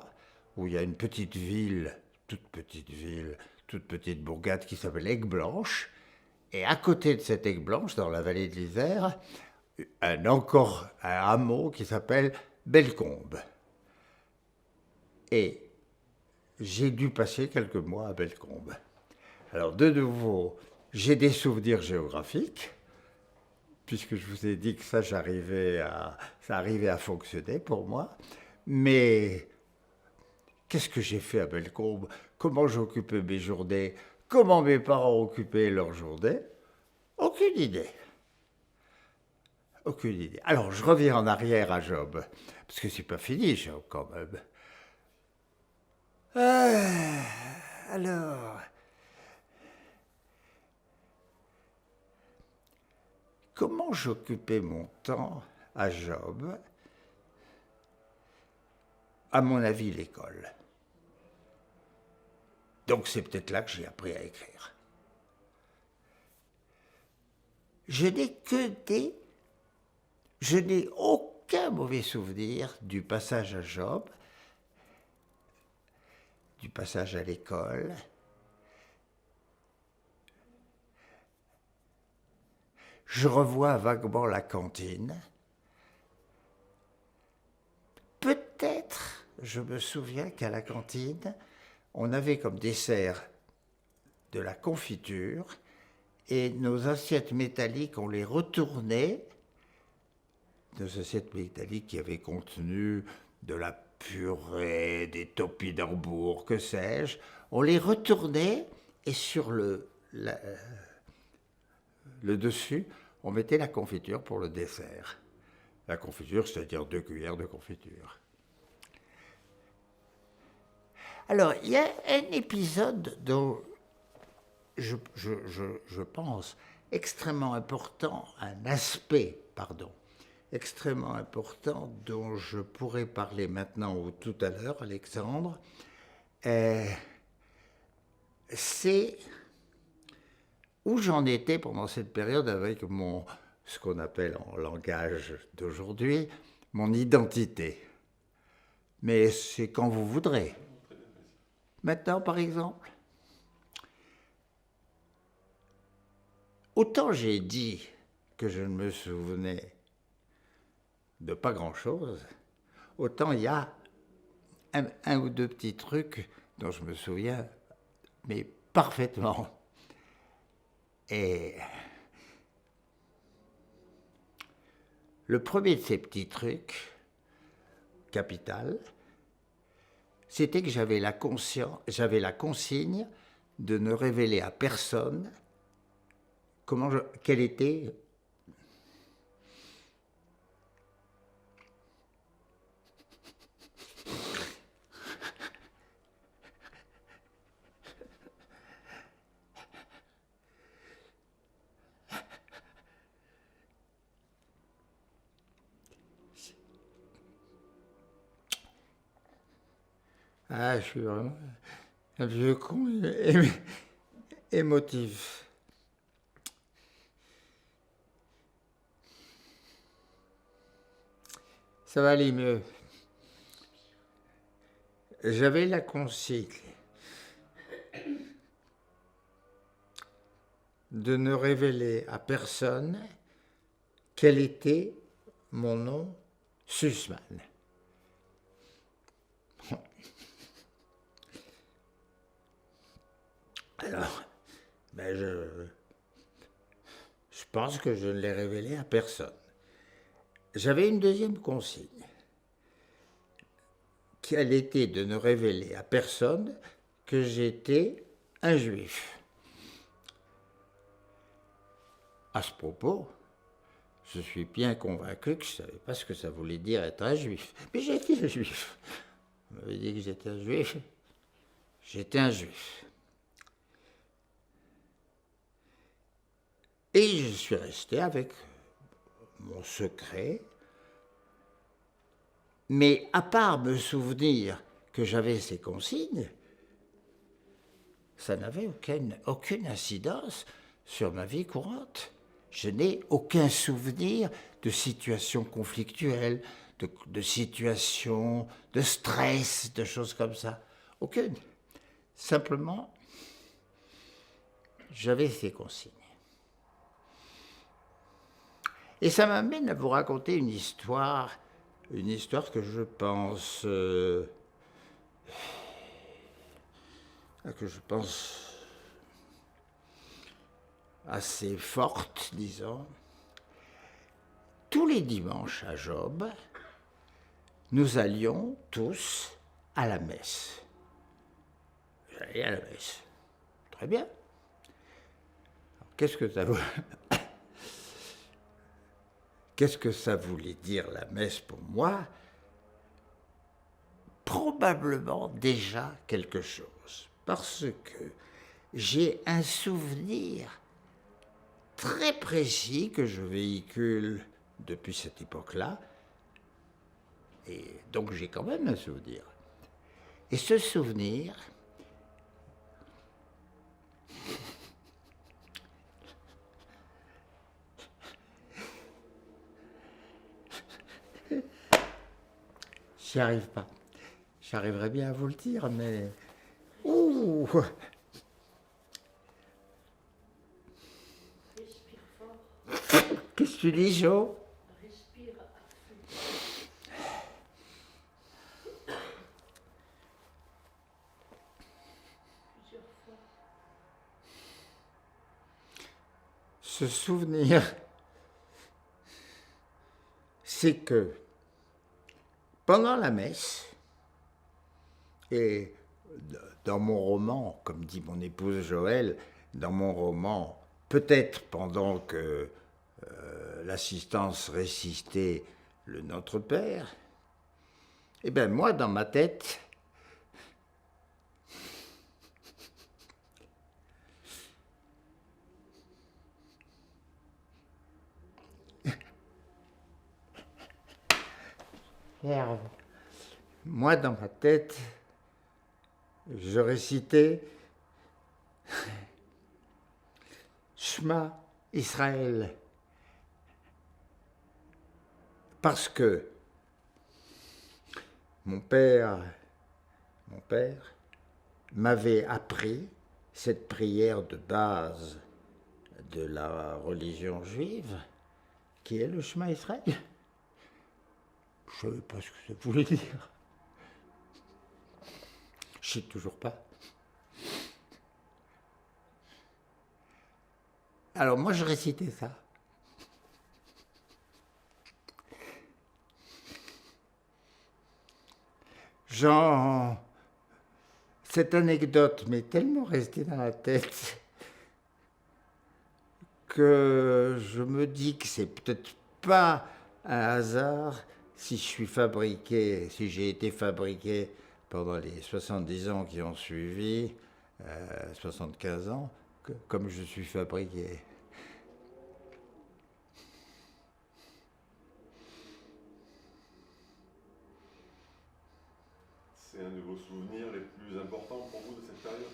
où il y a une petite ville, toute petite bourgade qui s'appelle Aigueblanche. Et à côté de cette Aigueblanche, dans la vallée de l'Isère, un hameau qui s'appelle Bellecombe. Et j'ai dû passer quelques mois à Bellecombe. Alors de nouveau, j'ai des souvenirs géographiques, puisque je vous ai dit que ça arrivait à fonctionner pour moi. Mais qu'est-ce que j'ai fait à Bellecombe? Comment j'occupais mes journées? Comment mes parents occupaient leurs journées? Aucune idée. Aucune idée. Alors, je reviens en arrière à Job, parce que c'est pas fini, Job, quand même. Alors, comment j'occupais mon temps à Job? À mon avis, l'école. Donc c'est peut-être là que j'ai appris à écrire. Je n'ai aucun mauvais souvenir du passage à Job, du passage à l'école. Je revois vaguement la cantine. Peut-être, je me souviens qu'à la cantine, on avait comme dessert de la confiture et nos assiettes métalliques, on les retournait, nos assiettes métalliques qui avaient contenu de la purée, des topinambours, que sais-je, on les retournait et sur le dessus, on mettait la confiture pour le dessert. La confiture, c'est-à-dire 2 cuillères de confiture. Alors, il y a un épisode dont je pense extrêmement important, un aspect, extrêmement important dont je pourrais parler maintenant ou tout à l'heure, Alexandre, c'est où j'en étais pendant cette période avec ce qu'on appelle en langage d'aujourd'hui, mon identité. Mais c'est quand vous voudrez. Maintenant, par exemple, autant j'ai dit que je ne me souvenais de pas grand-chose, autant il y a un ou deux petits trucs dont je me souviens, mais parfaitement. Et le premier de ces petits trucs, capital, c'était que j'avais la consigne de ne révéler à personne quelle était je suis vraiment un vieux con émotif. Ça va aller mieux. j'avais la consigne de ne révéler à personne quel était mon nom Sussman. Alors, je pense que je ne l'ai révélé à personne. J'avais une deuxième consigne, qu'elle était de ne révéler à personne que j'étais un juif. À ce propos, je suis bien convaincu que je ne savais pas ce que ça voulait dire être un juif. Mais j'étais un juif. On m'avait dit que j'étais un juif. J'étais un juif. Et je suis resté avec mon secret. Mais à part me souvenir que j'avais ces consignes, ça n'avait aucune incidence sur ma vie courante. Je n'ai aucun souvenir de situations conflictuelles, de situations de stress, de choses comme ça. Aucune. Simplement, j'avais ces consignes. Et ça m'amène à vous raconter une histoire que je pense assez forte, disons. Tous les dimanches à Job, nous allions tous à la messe. J'allais à la messe. Très bien. Alors, qu'est-ce que ça voulait dire la messe pour moi? Probablement déjà quelque chose, parce que j'ai un souvenir très précis que je véhicule depuis cette époque-là, et donc j'ai quand même un souvenir. Et ce souvenir, j'y arrive pas. J'arriverais bien à vous le dire, mais... Ouh! Respire fort. Qu'est-ce que tu dis, Jo? Respire à fond. Plusieurs fois. Ce souvenir, c'est que pendant la messe, et dans mon roman, comme dit mon épouse Joëlle, dans mon roman, peut-être pendant que l'assistance récitait le Notre Père, eh bien moi, dans ma tête, moi, dans ma tête, je récitais Shema Israël. Parce que mon père m'avait appris cette prière de base de la religion juive, qui est le Shema Israël. Je ne savais pas ce que ça voulait dire. Je ne sais toujours pas. Alors moi, je récitais ça. Cette anecdote m'est tellement restée dans la tête que je me dis que c'est peut-être pas un hasard si j'ai été fabriqué pendant les 70 ans qui ont suivi, 75 ans, comme je suis fabriqué. C'est un de vos souvenirs les plus importants pour vous de cette période?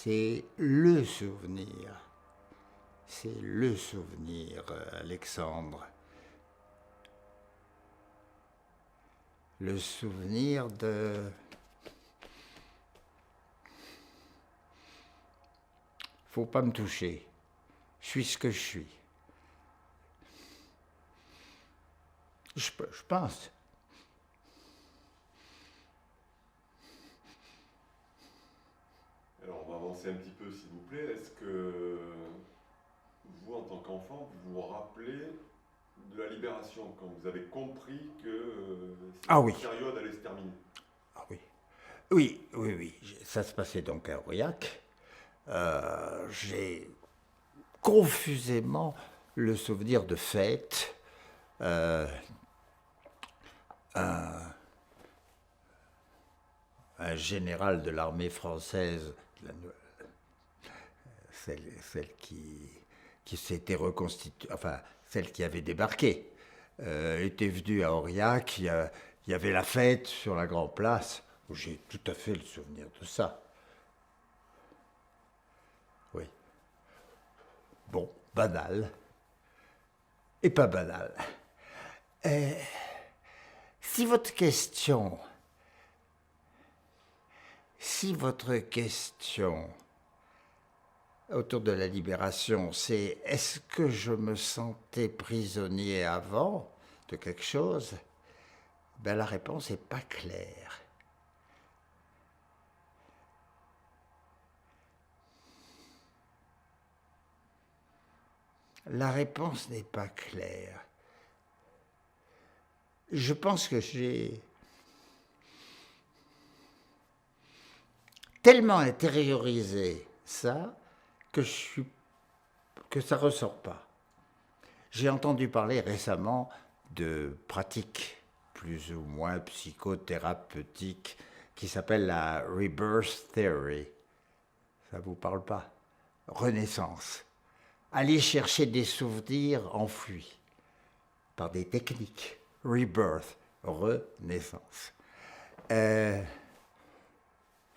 c'est le souvenir. C'est le souvenir, Alexandre. Le souvenir de... Faut pas me toucher. Je suis ce que je suis. Je pense. Alors on va avancer un petit peu s'il vous plaît. Est-ce que vous, en tant qu'enfant, vous vous rappelez de la libération, quand vous avez compris que cette période allait se terminer? Ah oui. Oui. Ça se passait donc à Aurillac. J'ai confusément le souvenir de fête. Un général de l'armée française, celle qui s'était reconstituée, enfin celle qui avait débarqué, était venue à Aurillac. Il y avait la fête sur la Grande Place. J'ai tout à fait le souvenir de ça. Oui. Bon, banal. Et pas banal. Si votre question autour de la libération, c'est est-ce que je me sentais prisonnier avant de quelque chose, ben la réponse n'est pas claire. La réponse n'est pas claire. Je pense que j'ai tellement intériorisé ça que ça ne ressort pas. J'ai entendu parler récemment de pratiques plus ou moins psychothérapeutiques qui s'appellent la Rebirth Theory. Ça ne vous parle pas? Renaissance. Aller chercher des souvenirs enfouis par des techniques. Rebirth, renaissance. Ça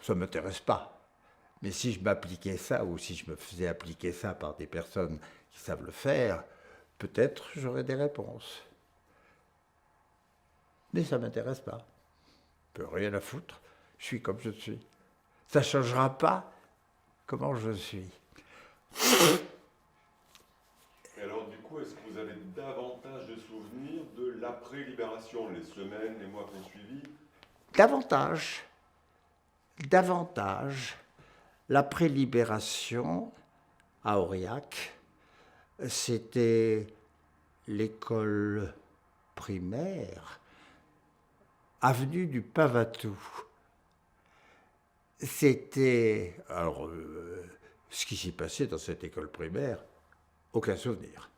ne m'intéresse pas. Mais si je m'appliquais ça, ou si je me faisais appliquer ça par des personnes qui savent le faire, peut-être j'aurais des réponses. Mais ça ne m'intéresse pas. Je n'ai rien à foutre. Je suis comme je suis. Ça ne changera pas comment je suis. Et alors du coup, est-ce que vous avez davantage de souvenirs de l'après-libération, les semaines, les mois qui ont suivi? Davantage. L'après-libération à Aurillac, c'était l'école primaire, avenue du Pavatou. C'était... Alors, ce qui s'y passait dans cette école primaire, aucun souvenir.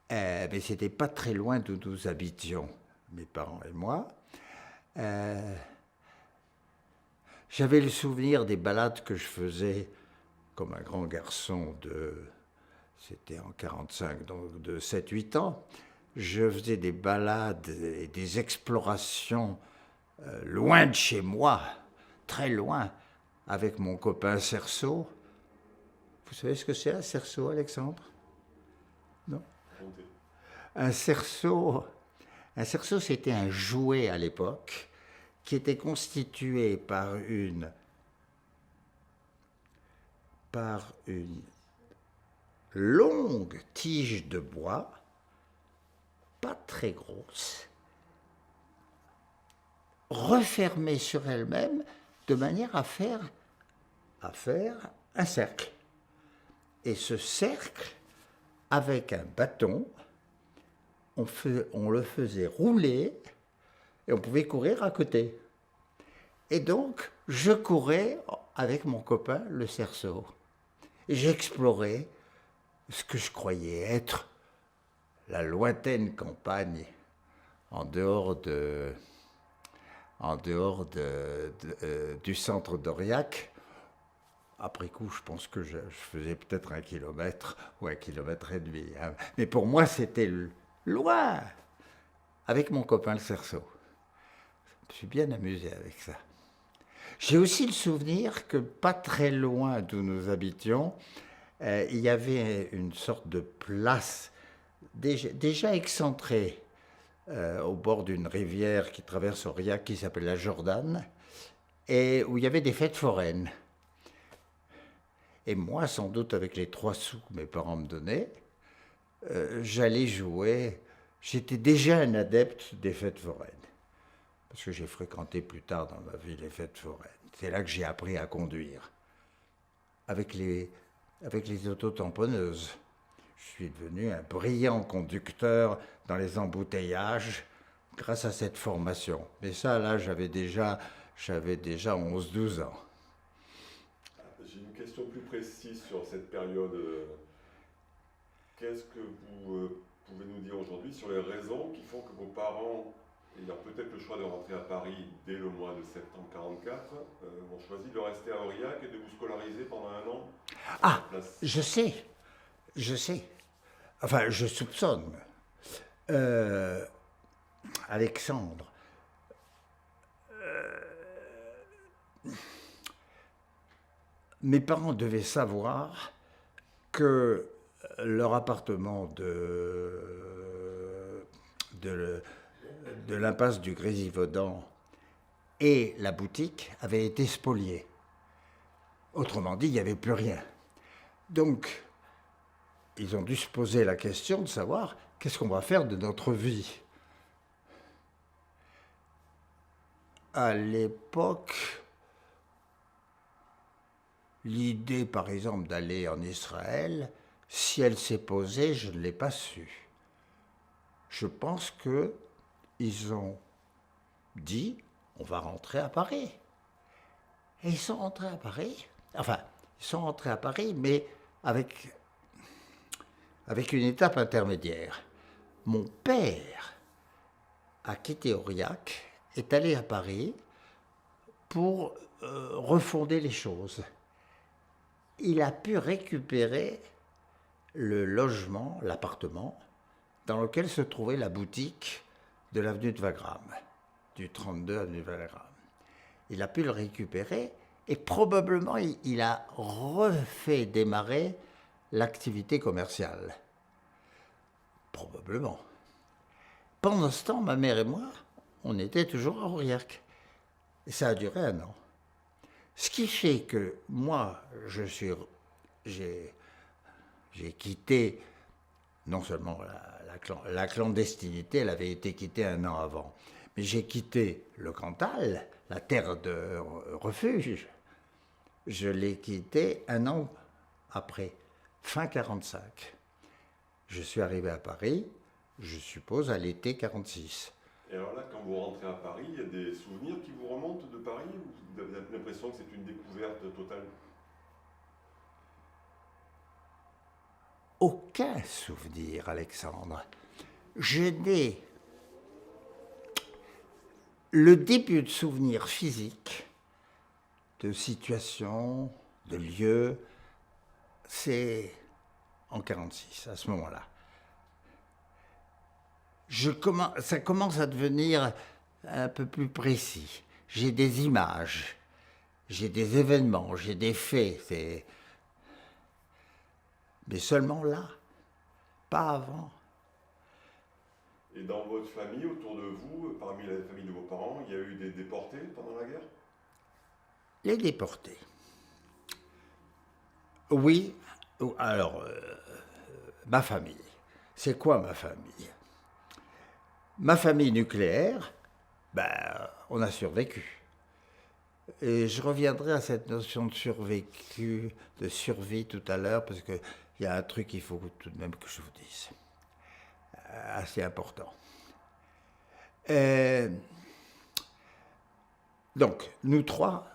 Mais c'était pas très loin d'où nous habitions, mes parents et moi. J'avais le souvenir des balades que je faisais comme un grand garçon c'était en 1945, donc de 7-8 ans. Je faisais des balades et des explorations loin de chez moi, très loin, avec mon copain cerceau. Vous savez ce que c'est un cerceau, Alexandre? Non? Un cerceau, c'était un jouet à l'époque qui était constitué par une longue tige de bois, pas très grosse, refermée sur elle-même de manière à faire un cercle. Et ce cercle, avec un bâton, on le faisait rouler et on pouvait courir à côté. Et donc, je courais avec mon copain, le cerceau. Et j'explorais ce que je croyais être la lointaine campagne en dehors du centre d'Aurillac. Après coup, je pense que je faisais peut-être 1 kilomètre ou 1,5 kilomètre. Hein. Mais pour moi, c'était loin, avec mon copain le cerceau. Je me suis bien amusé avec ça. J'ai aussi le souvenir que pas très loin d'où nous habitions, il y avait une sorte de place déjà excentrée au bord d'une rivière qui traverse Aurillac qui s'appelle la Jordanne et où il y avait des fêtes foraines. Et moi, sans doute avec les 3 sous que mes parents me donnaient, j'allais jouer. J'étais déjà un adepte des fêtes foraines. Parce que j'ai fréquenté plus tard dans ma vie les fêtes foraines. C'est là que j'ai appris à conduire. Avec les autotamponneuses. Je suis devenu un brillant conducteur dans les embouteillages grâce à cette formation. Mais ça, là, j'avais déjà 11-12 ans. J'ai une question plus précise sur cette période. Qu'est-ce que vous pouvez nous dire aujourd'hui sur les raisons qui font que vos parents, ayant peut-être le choix de rentrer à Paris dès le mois de septembre 1944, ont choisi de rester à Aurillac et de vous scolariser pendant un an? Ah, je sais. Enfin, je soupçonne. Alexandre. Mes parents devaient savoir que leur appartement de l'impasse du Grésivaudan et la boutique avaient été spoliés. Autrement dit, il n'y avait plus rien. Donc, ils ont dû se poser la question de savoir qu'est-ce qu'on va faire de notre vie. À l'époque, l'idée, par exemple, d'aller en Israël, si elle s'est posée, je ne l'ai pas su. Je pense qu'ils ont dit, on va rentrer à Paris. Et ils sont rentrés à Paris. Enfin, ils sont rentrés à Paris, mais avec une étape intermédiaire. Mon père a quitté Aurillac, est allé à Paris pour refonder les choses. Il a pu récupérer le logement, l'appartement, dans lequel se trouvait la boutique de l'avenue de Wagram, du 32 avenue de Wagram. Il a pu le récupérer et probablement il a refait démarrer l'activité commerciale. Probablement. Pendant ce temps, ma mère et moi, on était toujours à Aurillac. Et ça a duré 1 an. Ce qui fait que moi, j'ai quitté, non seulement la clandestinité, elle avait été quittée 1 an avant, mais j'ai quitté le Cantal, la terre de refuge. Je l'ai quitté 1 an après, fin 1945. Je suis arrivé à Paris, je suppose, à l'été 1946. Et alors là, quand vous rentrez à Paris, il y a des souvenirs qui vous remontent de Paris ou vous avez l'impression que c'est une découverte totale? Aucun souvenir, Alexandre. Je n'ai le début de souvenirs physiques, de situations, de lieux, c'est en 1946, à ce moment-là. Ça commence à devenir un peu plus précis. J'ai des images, j'ai des événements, j'ai des faits, mais seulement là, pas avant. Et dans votre famille, autour de vous, parmi la famille de vos parents, il y a eu des déportés pendant la guerre? Les déportés. Oui, alors, ma famille. C'est quoi ma famille? Ma famille nucléaire, on a survécu. Et je reviendrai à cette notion de survécu, de survie tout à l'heure, parce qu'il y a un truc qu'il faut tout de même que je vous dise. Assez important. Donc, nous 3,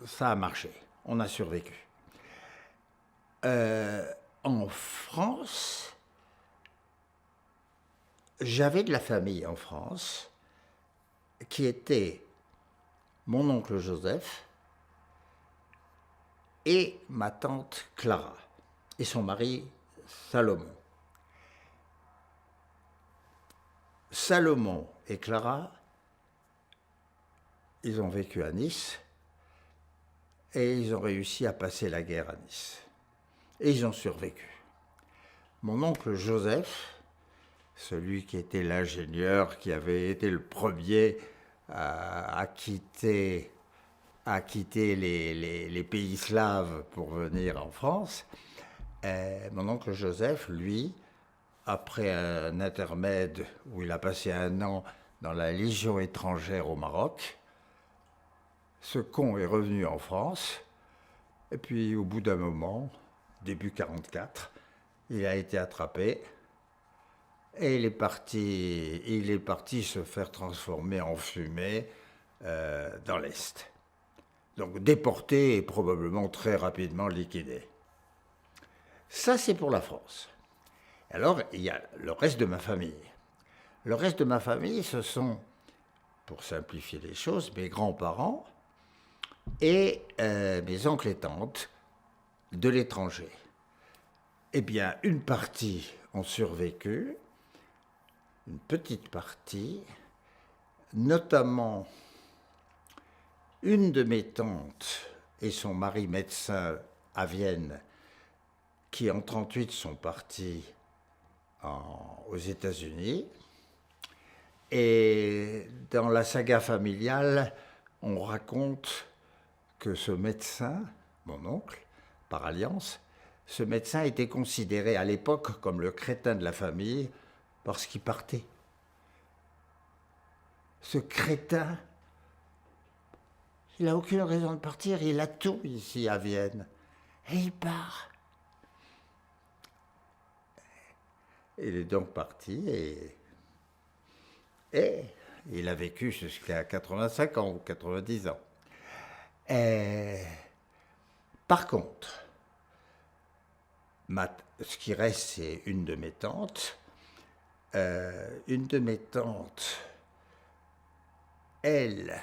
ça a marché. On a survécu. En France, j'avais de la famille en France qui était mon oncle Joseph et ma tante Clara et son mari Salomon. Salomon et Clara, ils ont vécu à Nice et ils ont réussi à passer la guerre à Nice. Et ils ont survécu. Mon oncle Joseph, celui qui était l'ingénieur, qui avait été le premier à quitter les pays slaves pour venir en France, mon oncle Joseph, lui, après un intermède où il a passé un an dans la Légion étrangère au Maroc, ce con est revenu en France, et puis au bout d'un moment, début 1944, il a été attrapé, et il est parti se faire transformer en fumée dans l'Est. Donc déporté et probablement très rapidement liquidé. Ça, c'est pour la France. Alors, il y a le reste de ma famille. Le reste de ma famille, ce sont, pour simplifier les choses, mes grands-parents et mes oncles et tantes de l'étranger. Eh bien, une partie ont survécu, une petite partie, notamment une de mes tantes et son mari médecin à Vienne, qui en 1938 sont partis aux États-Unis. Et dans la saga familiale, on raconte que ce médecin, mon oncle, par alliance, ce médecin était considéré à l'époque comme le crétin de la famille parce qu'il partait. Ce crétin, il n'a aucune raison de partir, il a tout ici à Vienne. Et il part. Il est donc parti et il a vécu jusqu'à 85 ans ou 90 ans. Par contre, ce qui reste, c'est une de mes tantes. Une de mes tantes, elle,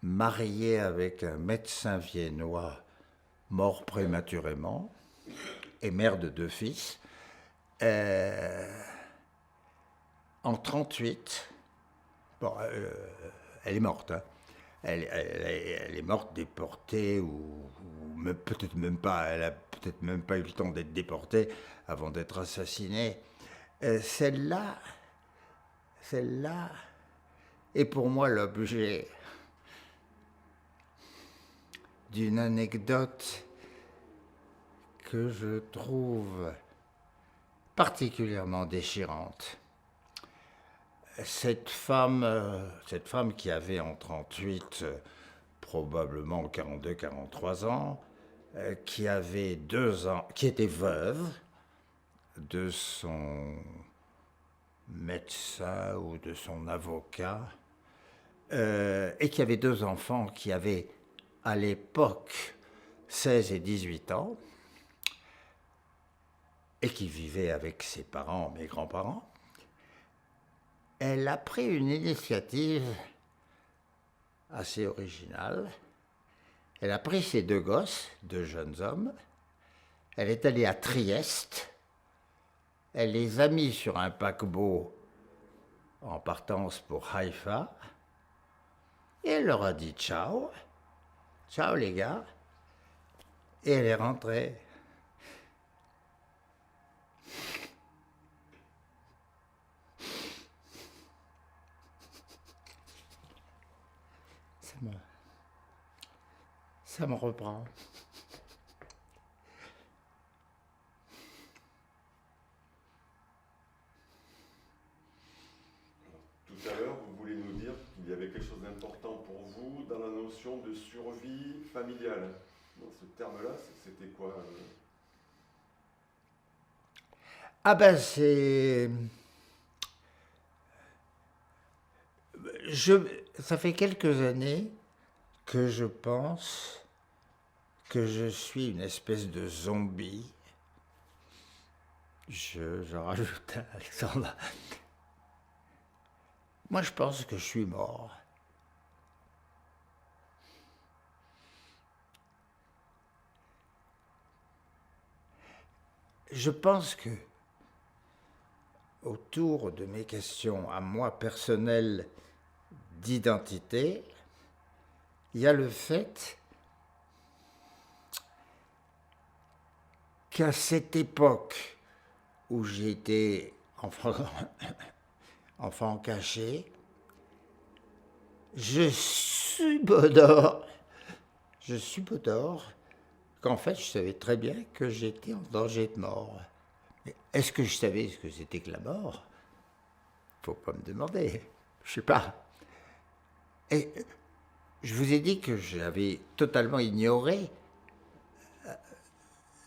mariée avec un médecin viennois, mort prématurément, et mère de 2 fils, en 1938, bon, elle est morte, hein. Elle est morte déportée ou peut-être même pas, elle a peut-être même pas eu le temps d'être déportée avant d'être assassinée. Celle-là est pour moi l'objet d'une anecdote que je trouve particulièrement déchirante. Cette femme qui avait en 1938 probablement 42-43 ans, qui avait 2 ans, qui était veuve de son médecin ou de son avocat, et qui avait 2 enfants qui avaient à l'époque 16 et 18 ans, et qui vivaient avec ses parents, mes grands-parents. Elle a pris une initiative assez originale. Elle a pris ses 2 gosses, 2 jeunes hommes. Elle est allée à Trieste. Elle les a mis sur un paquebot en partance pour Haïfa. Et elle leur a dit ciao. Ciao les gars. Et elle est rentrée. Ça me reprend. Tout à l'heure, vous voulez nous dire qu'il y avait quelque chose d'important pour vous dans la notion de survie familiale. Dans ce terme-là, c'était quoi Ah ben c'est... Ça fait quelques années que je pense que je suis une espèce de zombie. Je rajoute à Alexandre. Moi, je pense que je suis mort. Je pense que, autour de mes questions à moi personnelles d'identité, il y a le fait qu'à cette époque où j'étais enfant, enfant caché, je subodore qu'en fait, je savais très bien que j'étais en danger de mort. Mais est-ce que je savais ce que c'était que la mort? Faut pas me demander. Je sais pas. Et je vous ai dit que j'avais totalement ignoré,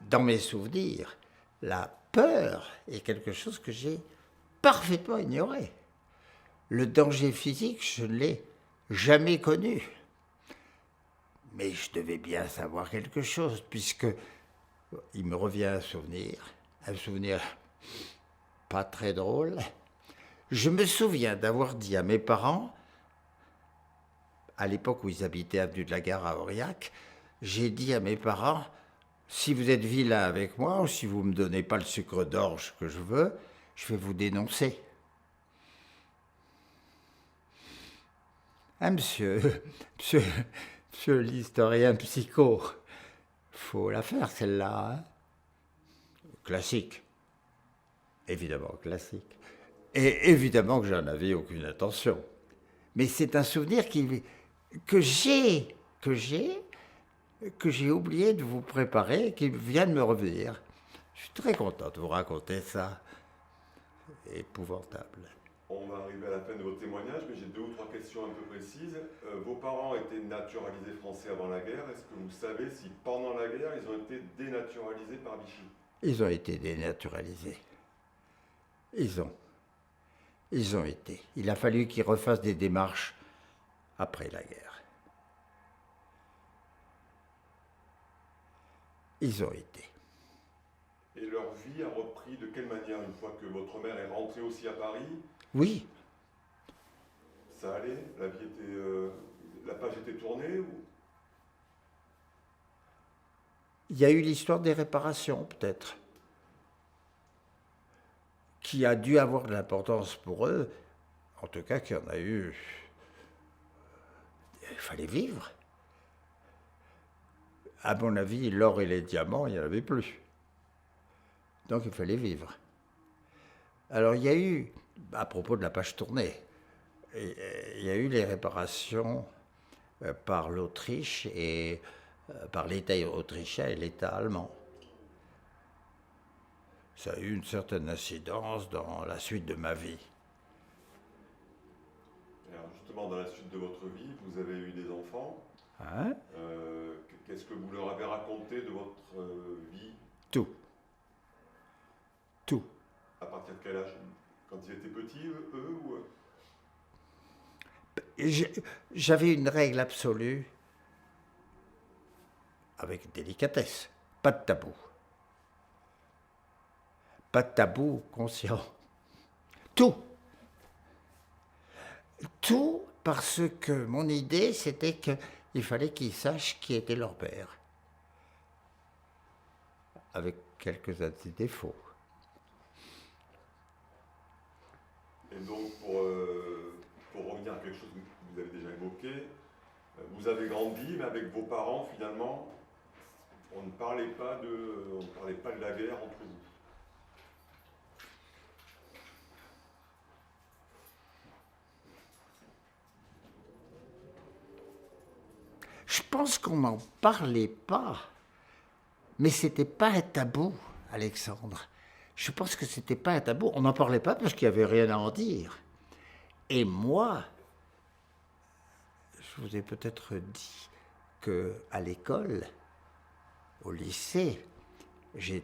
dans mes souvenirs, la peur est quelque chose que j'ai parfaitement ignoré. Le danger physique, je ne l'ai jamais connu. Mais je devais bien savoir quelque chose, puisque il me revient un souvenir pas très drôle. Je me souviens d'avoir dit à mes parents, à l'époque où ils habitaient avenue de la Gare à Aurillac, j'ai dit à mes parents, si vous êtes vilain avec moi, ou si vous ne me donnez pas le sucre d'orge que je veux, je vais vous dénoncer. Ah, monsieur l'historien psycho, faut la faire celle-là, hein. Classique. Évidemment classique. Et évidemment que j'en avais aucune intention. Mais c'est un souvenir que j'ai oublié de vous préparer, qui vient de me revenir. Je suis très content de vous raconter ça. Épouvantable. On va arriver à la fin de votre témoignage, mais j'ai 2 ou 3 questions un peu précises. Vos parents étaient naturalisés français avant la guerre. Est-ce que vous savez si pendant la guerre, ils ont été dénaturalisés par Vichy? Ils ont été dénaturalisés. Ils ont été. Il a fallu qu'ils refassent des démarches après la guerre. Ils ont été. Et leur vie a repris de quelle manière une fois que votre mère est rentrée aussi à Paris? Oui, Ça allait? La vie était, la page était tournée ou... il y a eu l'histoire des réparations, peut-être, qui a dû avoir de l'importance pour eux, en tout cas qu'il y en a eu. Il fallait vivre. À mon avis, l'or et les diamants, il n'y en avait plus. Donc il fallait vivre. Alors il y a eu, à propos de la page tournée, il y a eu les réparations par l'Autriche et par l'État autrichien et l'État allemand. Ça a eu une certaine incidence dans la suite de ma vie. Alors justement, dans la suite de votre vie, vous avez eu des enfants. Hein? Qu'est-ce que vous leur avez raconté de votre vie? Tout. Tout. À partir de quel âge? Quand ils étaient petits, eux ou... J'avais une règle absolue, avec délicatesse, pas de tabou. Pas de tabou conscient. Tout. Tout parce que mon idée, c'était qu'il fallait qu'ils sachent qui était leur père. Avec quelques-uns de défauts. Et donc, pour revenir à quelque chose que vous avez déjà évoqué, vous avez grandi, mais avec vos parents, finalement, on ne parlait pas de la guerre entre vous. Je pense qu'on n'en parlait pas, mais c'était pas un tabou, Alexandre. Je pense que c'était pas un tabou. On n'en parlait pas parce qu'il n'y avait rien à en dire. Et moi, je vous ai peut-être dit qu'à l'école, au lycée, je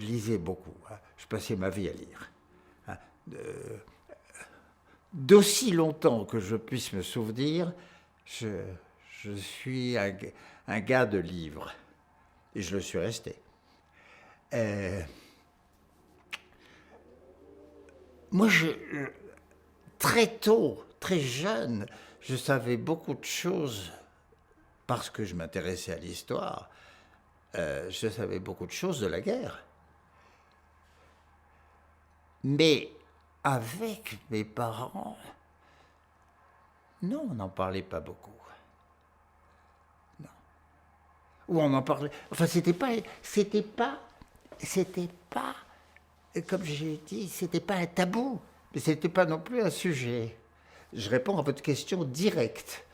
lisais beaucoup. Hein. Je passais ma vie à lire. Hein. D'aussi longtemps que je puisse me souvenir, je suis un gars de livres. Et je le suis resté. Moi, très tôt, très jeune, je savais beaucoup de choses parce que je m'intéressais à l'histoire. Je savais beaucoup de choses de la guerre. Mais avec mes parents, Non, on n'en parlait pas beaucoup. Non. Ou on en parlait. Enfin, c'était pas, comme j'ai dit, c'était pas un tabou, mais c'était pas non plus un sujet. Je réponds à votre question directe.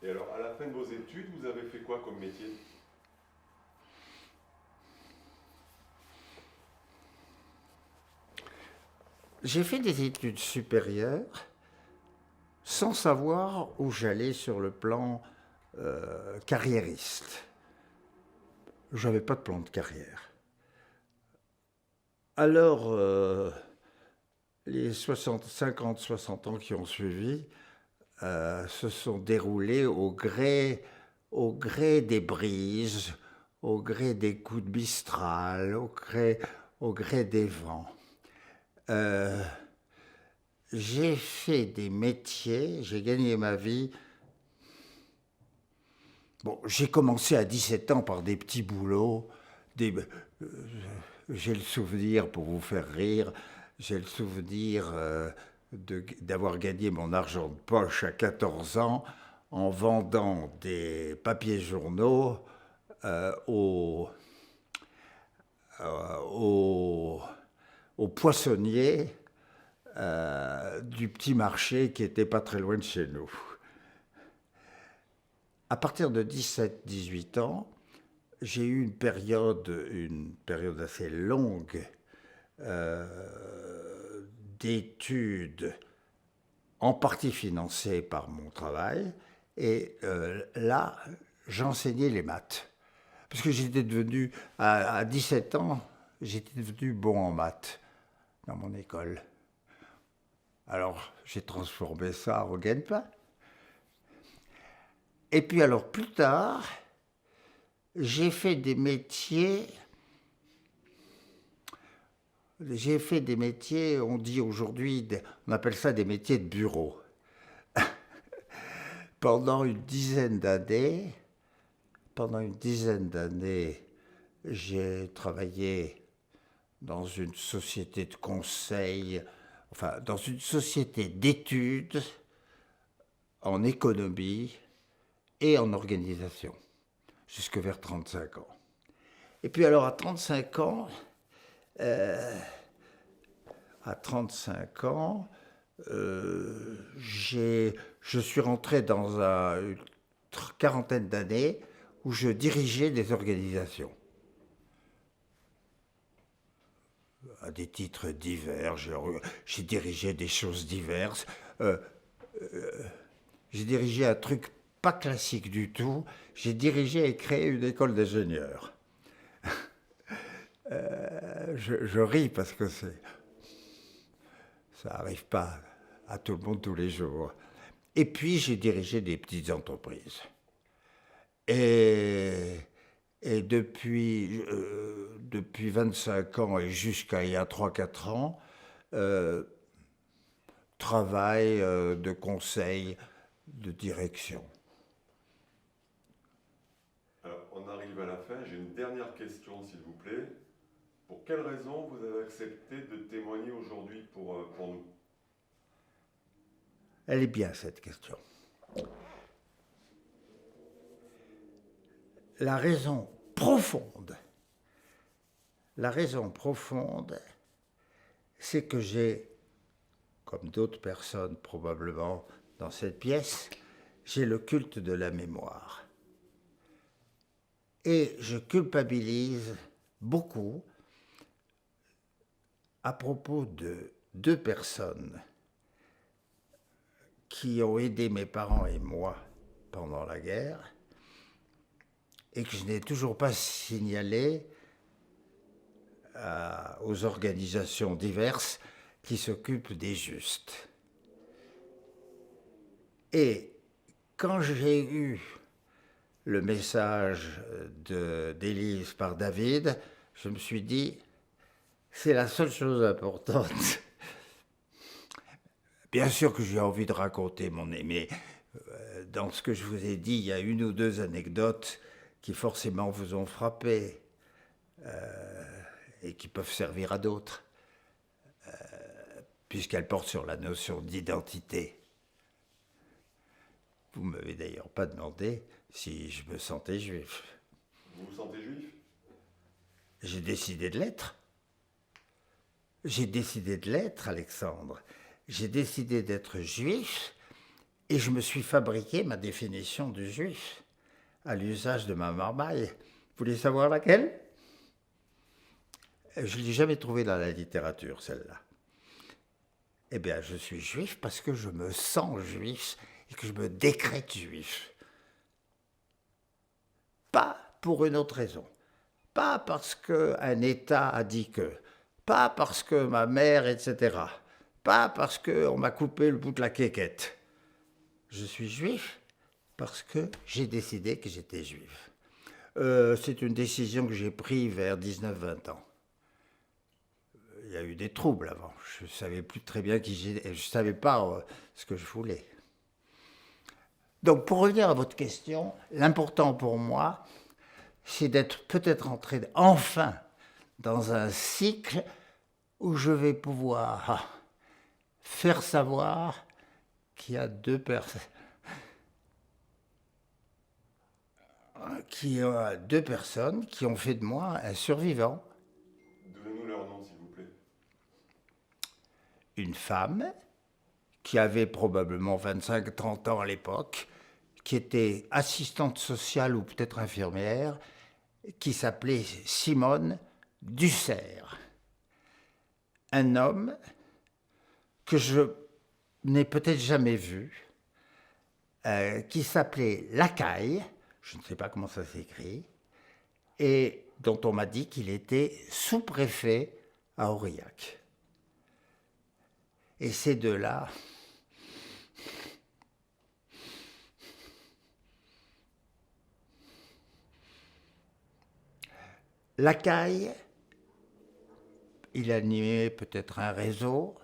Et alors, à la fin de vos études, vous avez fait quoi comme métier? J'ai fait des études supérieures sans savoir où j'allais sur le plan carriériste. Je n'avais pas de plan de carrière. Alors, les 50-60 ans qui ont suivi se sont déroulés au gré des brises, au gré des coups de Mistral, au gré des vents. J'ai fait des métiers, j'ai gagné ma vie. Bon, j'ai commencé à 17 ans par des petits boulots. J'ai le souvenir, pour vous faire rire, j'ai le souvenir d'avoir gagné mon argent de poche à 14 ans en vendant des papiers journaux aux poissonniers du petit marché qui n'était pas très loin de chez nous. À partir de 17-18 ans, j'ai eu une période assez longue d'études, en partie financées par mon travail, et là, j'enseignais les maths. Parce que j'étais devenu, à 17 ans, j'étais devenu bon en maths dans mon école. Alors, j'ai transformé ça en gagne-pain. Et puis alors, plus tard, j'ai fait des métiers, on dit aujourd'hui, on appelle ça des métiers de bureau. Pendant une dizaine d'années, j'ai travaillé dans une société de conseil, enfin dans une société d'études en économie et en organisation, jusque vers 35 ans. Et puis alors à 35 ans, je suis rentré dans une quarantaine d'années où je dirigeais des organisations. À des titres divers, j'ai dirigé des choses diverses. J'ai dirigé un truc pas classique du tout. J'ai dirigé et créé une école d'ingénieurs. Je ris parce que ça n'arrive pas à tout le monde tous les jours. Et puis j'ai dirigé des petites entreprises. Et depuis 25 ans et jusqu'à il y a 3-4 ans, travail de conseil, de direction. Alors, on arrive à la fin. J'ai une dernière question, s'il vous plaît. Pour quelle raison vous avez accepté de témoigner aujourd'hui pour nous? Elle est bien, cette question. La raison profonde, c'est que j'ai, comme d'autres personnes probablement dans cette pièce, j'ai le culte de la mémoire. Et je culpabilise beaucoup à propos de 2 personnes qui ont aidé mes parents et moi pendant la guerre et que je n'ai toujours pas signalé aux organisations diverses qui s'occupent des justes. Et quand j'ai eu le message d'Élise par David, je me suis dit, c'est la seule chose importante. Bien sûr que j'ai envie de raconter mon mais dans ce que je vous ai dit, il y a 1 ou 2 anecdotes qui forcément vous ont frappé et qui peuvent servir à d'autres. puisqu'elle porte sur la notion d'identité. Vous ne m'avez d'ailleurs pas demandé si je me sentais juif. Vous vous sentez juif? J'ai décidé de l'être. J'ai décidé de l'être, Alexandre. J'ai décidé d'être juif et je me suis fabriqué ma définition du juif à l'usage de ma marmaille. Vous voulez savoir laquelle? Je ne l'ai jamais trouvée dans la littérature, celle-là. Eh bien, je suis juif parce que je me sens juif et que je me décrète juif. Pas pour une autre raison. Pas parce qu'un État a dit que. Pas parce que ma mère, etc. Pas parce qu'on m'a coupé le bout de la quéquette. Je suis juif parce que j'ai décidé que j'étais juif. C'est une décision que j'ai prise vers 19-20 ans. Il y a eu des troubles avant. Je ne savais plus très bien qui j'étais. Je ne savais pas ce que je voulais. Donc, pour revenir à votre question, l'important pour moi, c'est d'être peut-être entré enfin dans un cycle où je vais pouvoir faire savoir qu'il y a deux personnes qui ont fait de moi un survivant. Donnez-nous leur nom, s'il vous plaît. Une femme qui avait probablement 25-30 ans à l'époque, qui était assistante sociale ou peut-être infirmière, qui s'appelait Simone Dussert. Un homme que je n'ai peut-être jamais vu, qui s'appelait Lacaille, je ne sais pas comment ça s'écrit, et dont on m'a dit qu'il était sous-préfet à Aurillac. Et ces deux-là, Lacaille, il animait peut-être un réseau,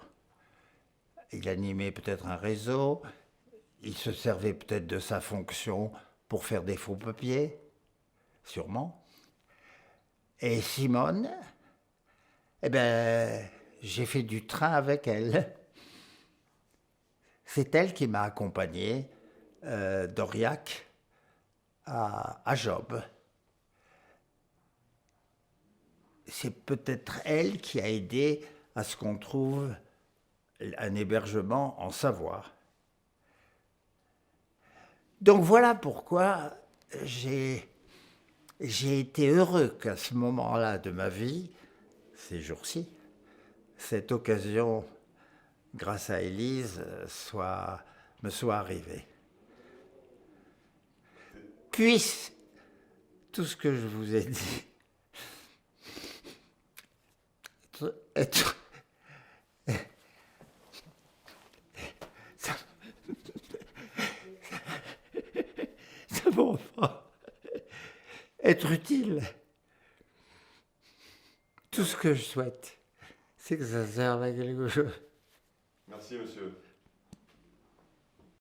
il se servait peut-être de sa fonction pour faire des faux papiers, sûrement. Et Simone, eh bien, j'ai fait du train avec elle. C'est elle qui m'a accompagné d'Aurillac à Job. C'est peut-être elle qui a aidé à ce qu'on trouve un hébergement en Savoie. Donc voilà pourquoi j'ai été heureux qu'à ce moment-là de ma vie, ces jours-ci, cette occasion, grâce à Élise, me soit arrivée. Puisse tout ce que je vous ai dit être ça va pas être utile. Tout ce que je souhaite, c'est que ça serve à quelque chose. Merci, monsieur.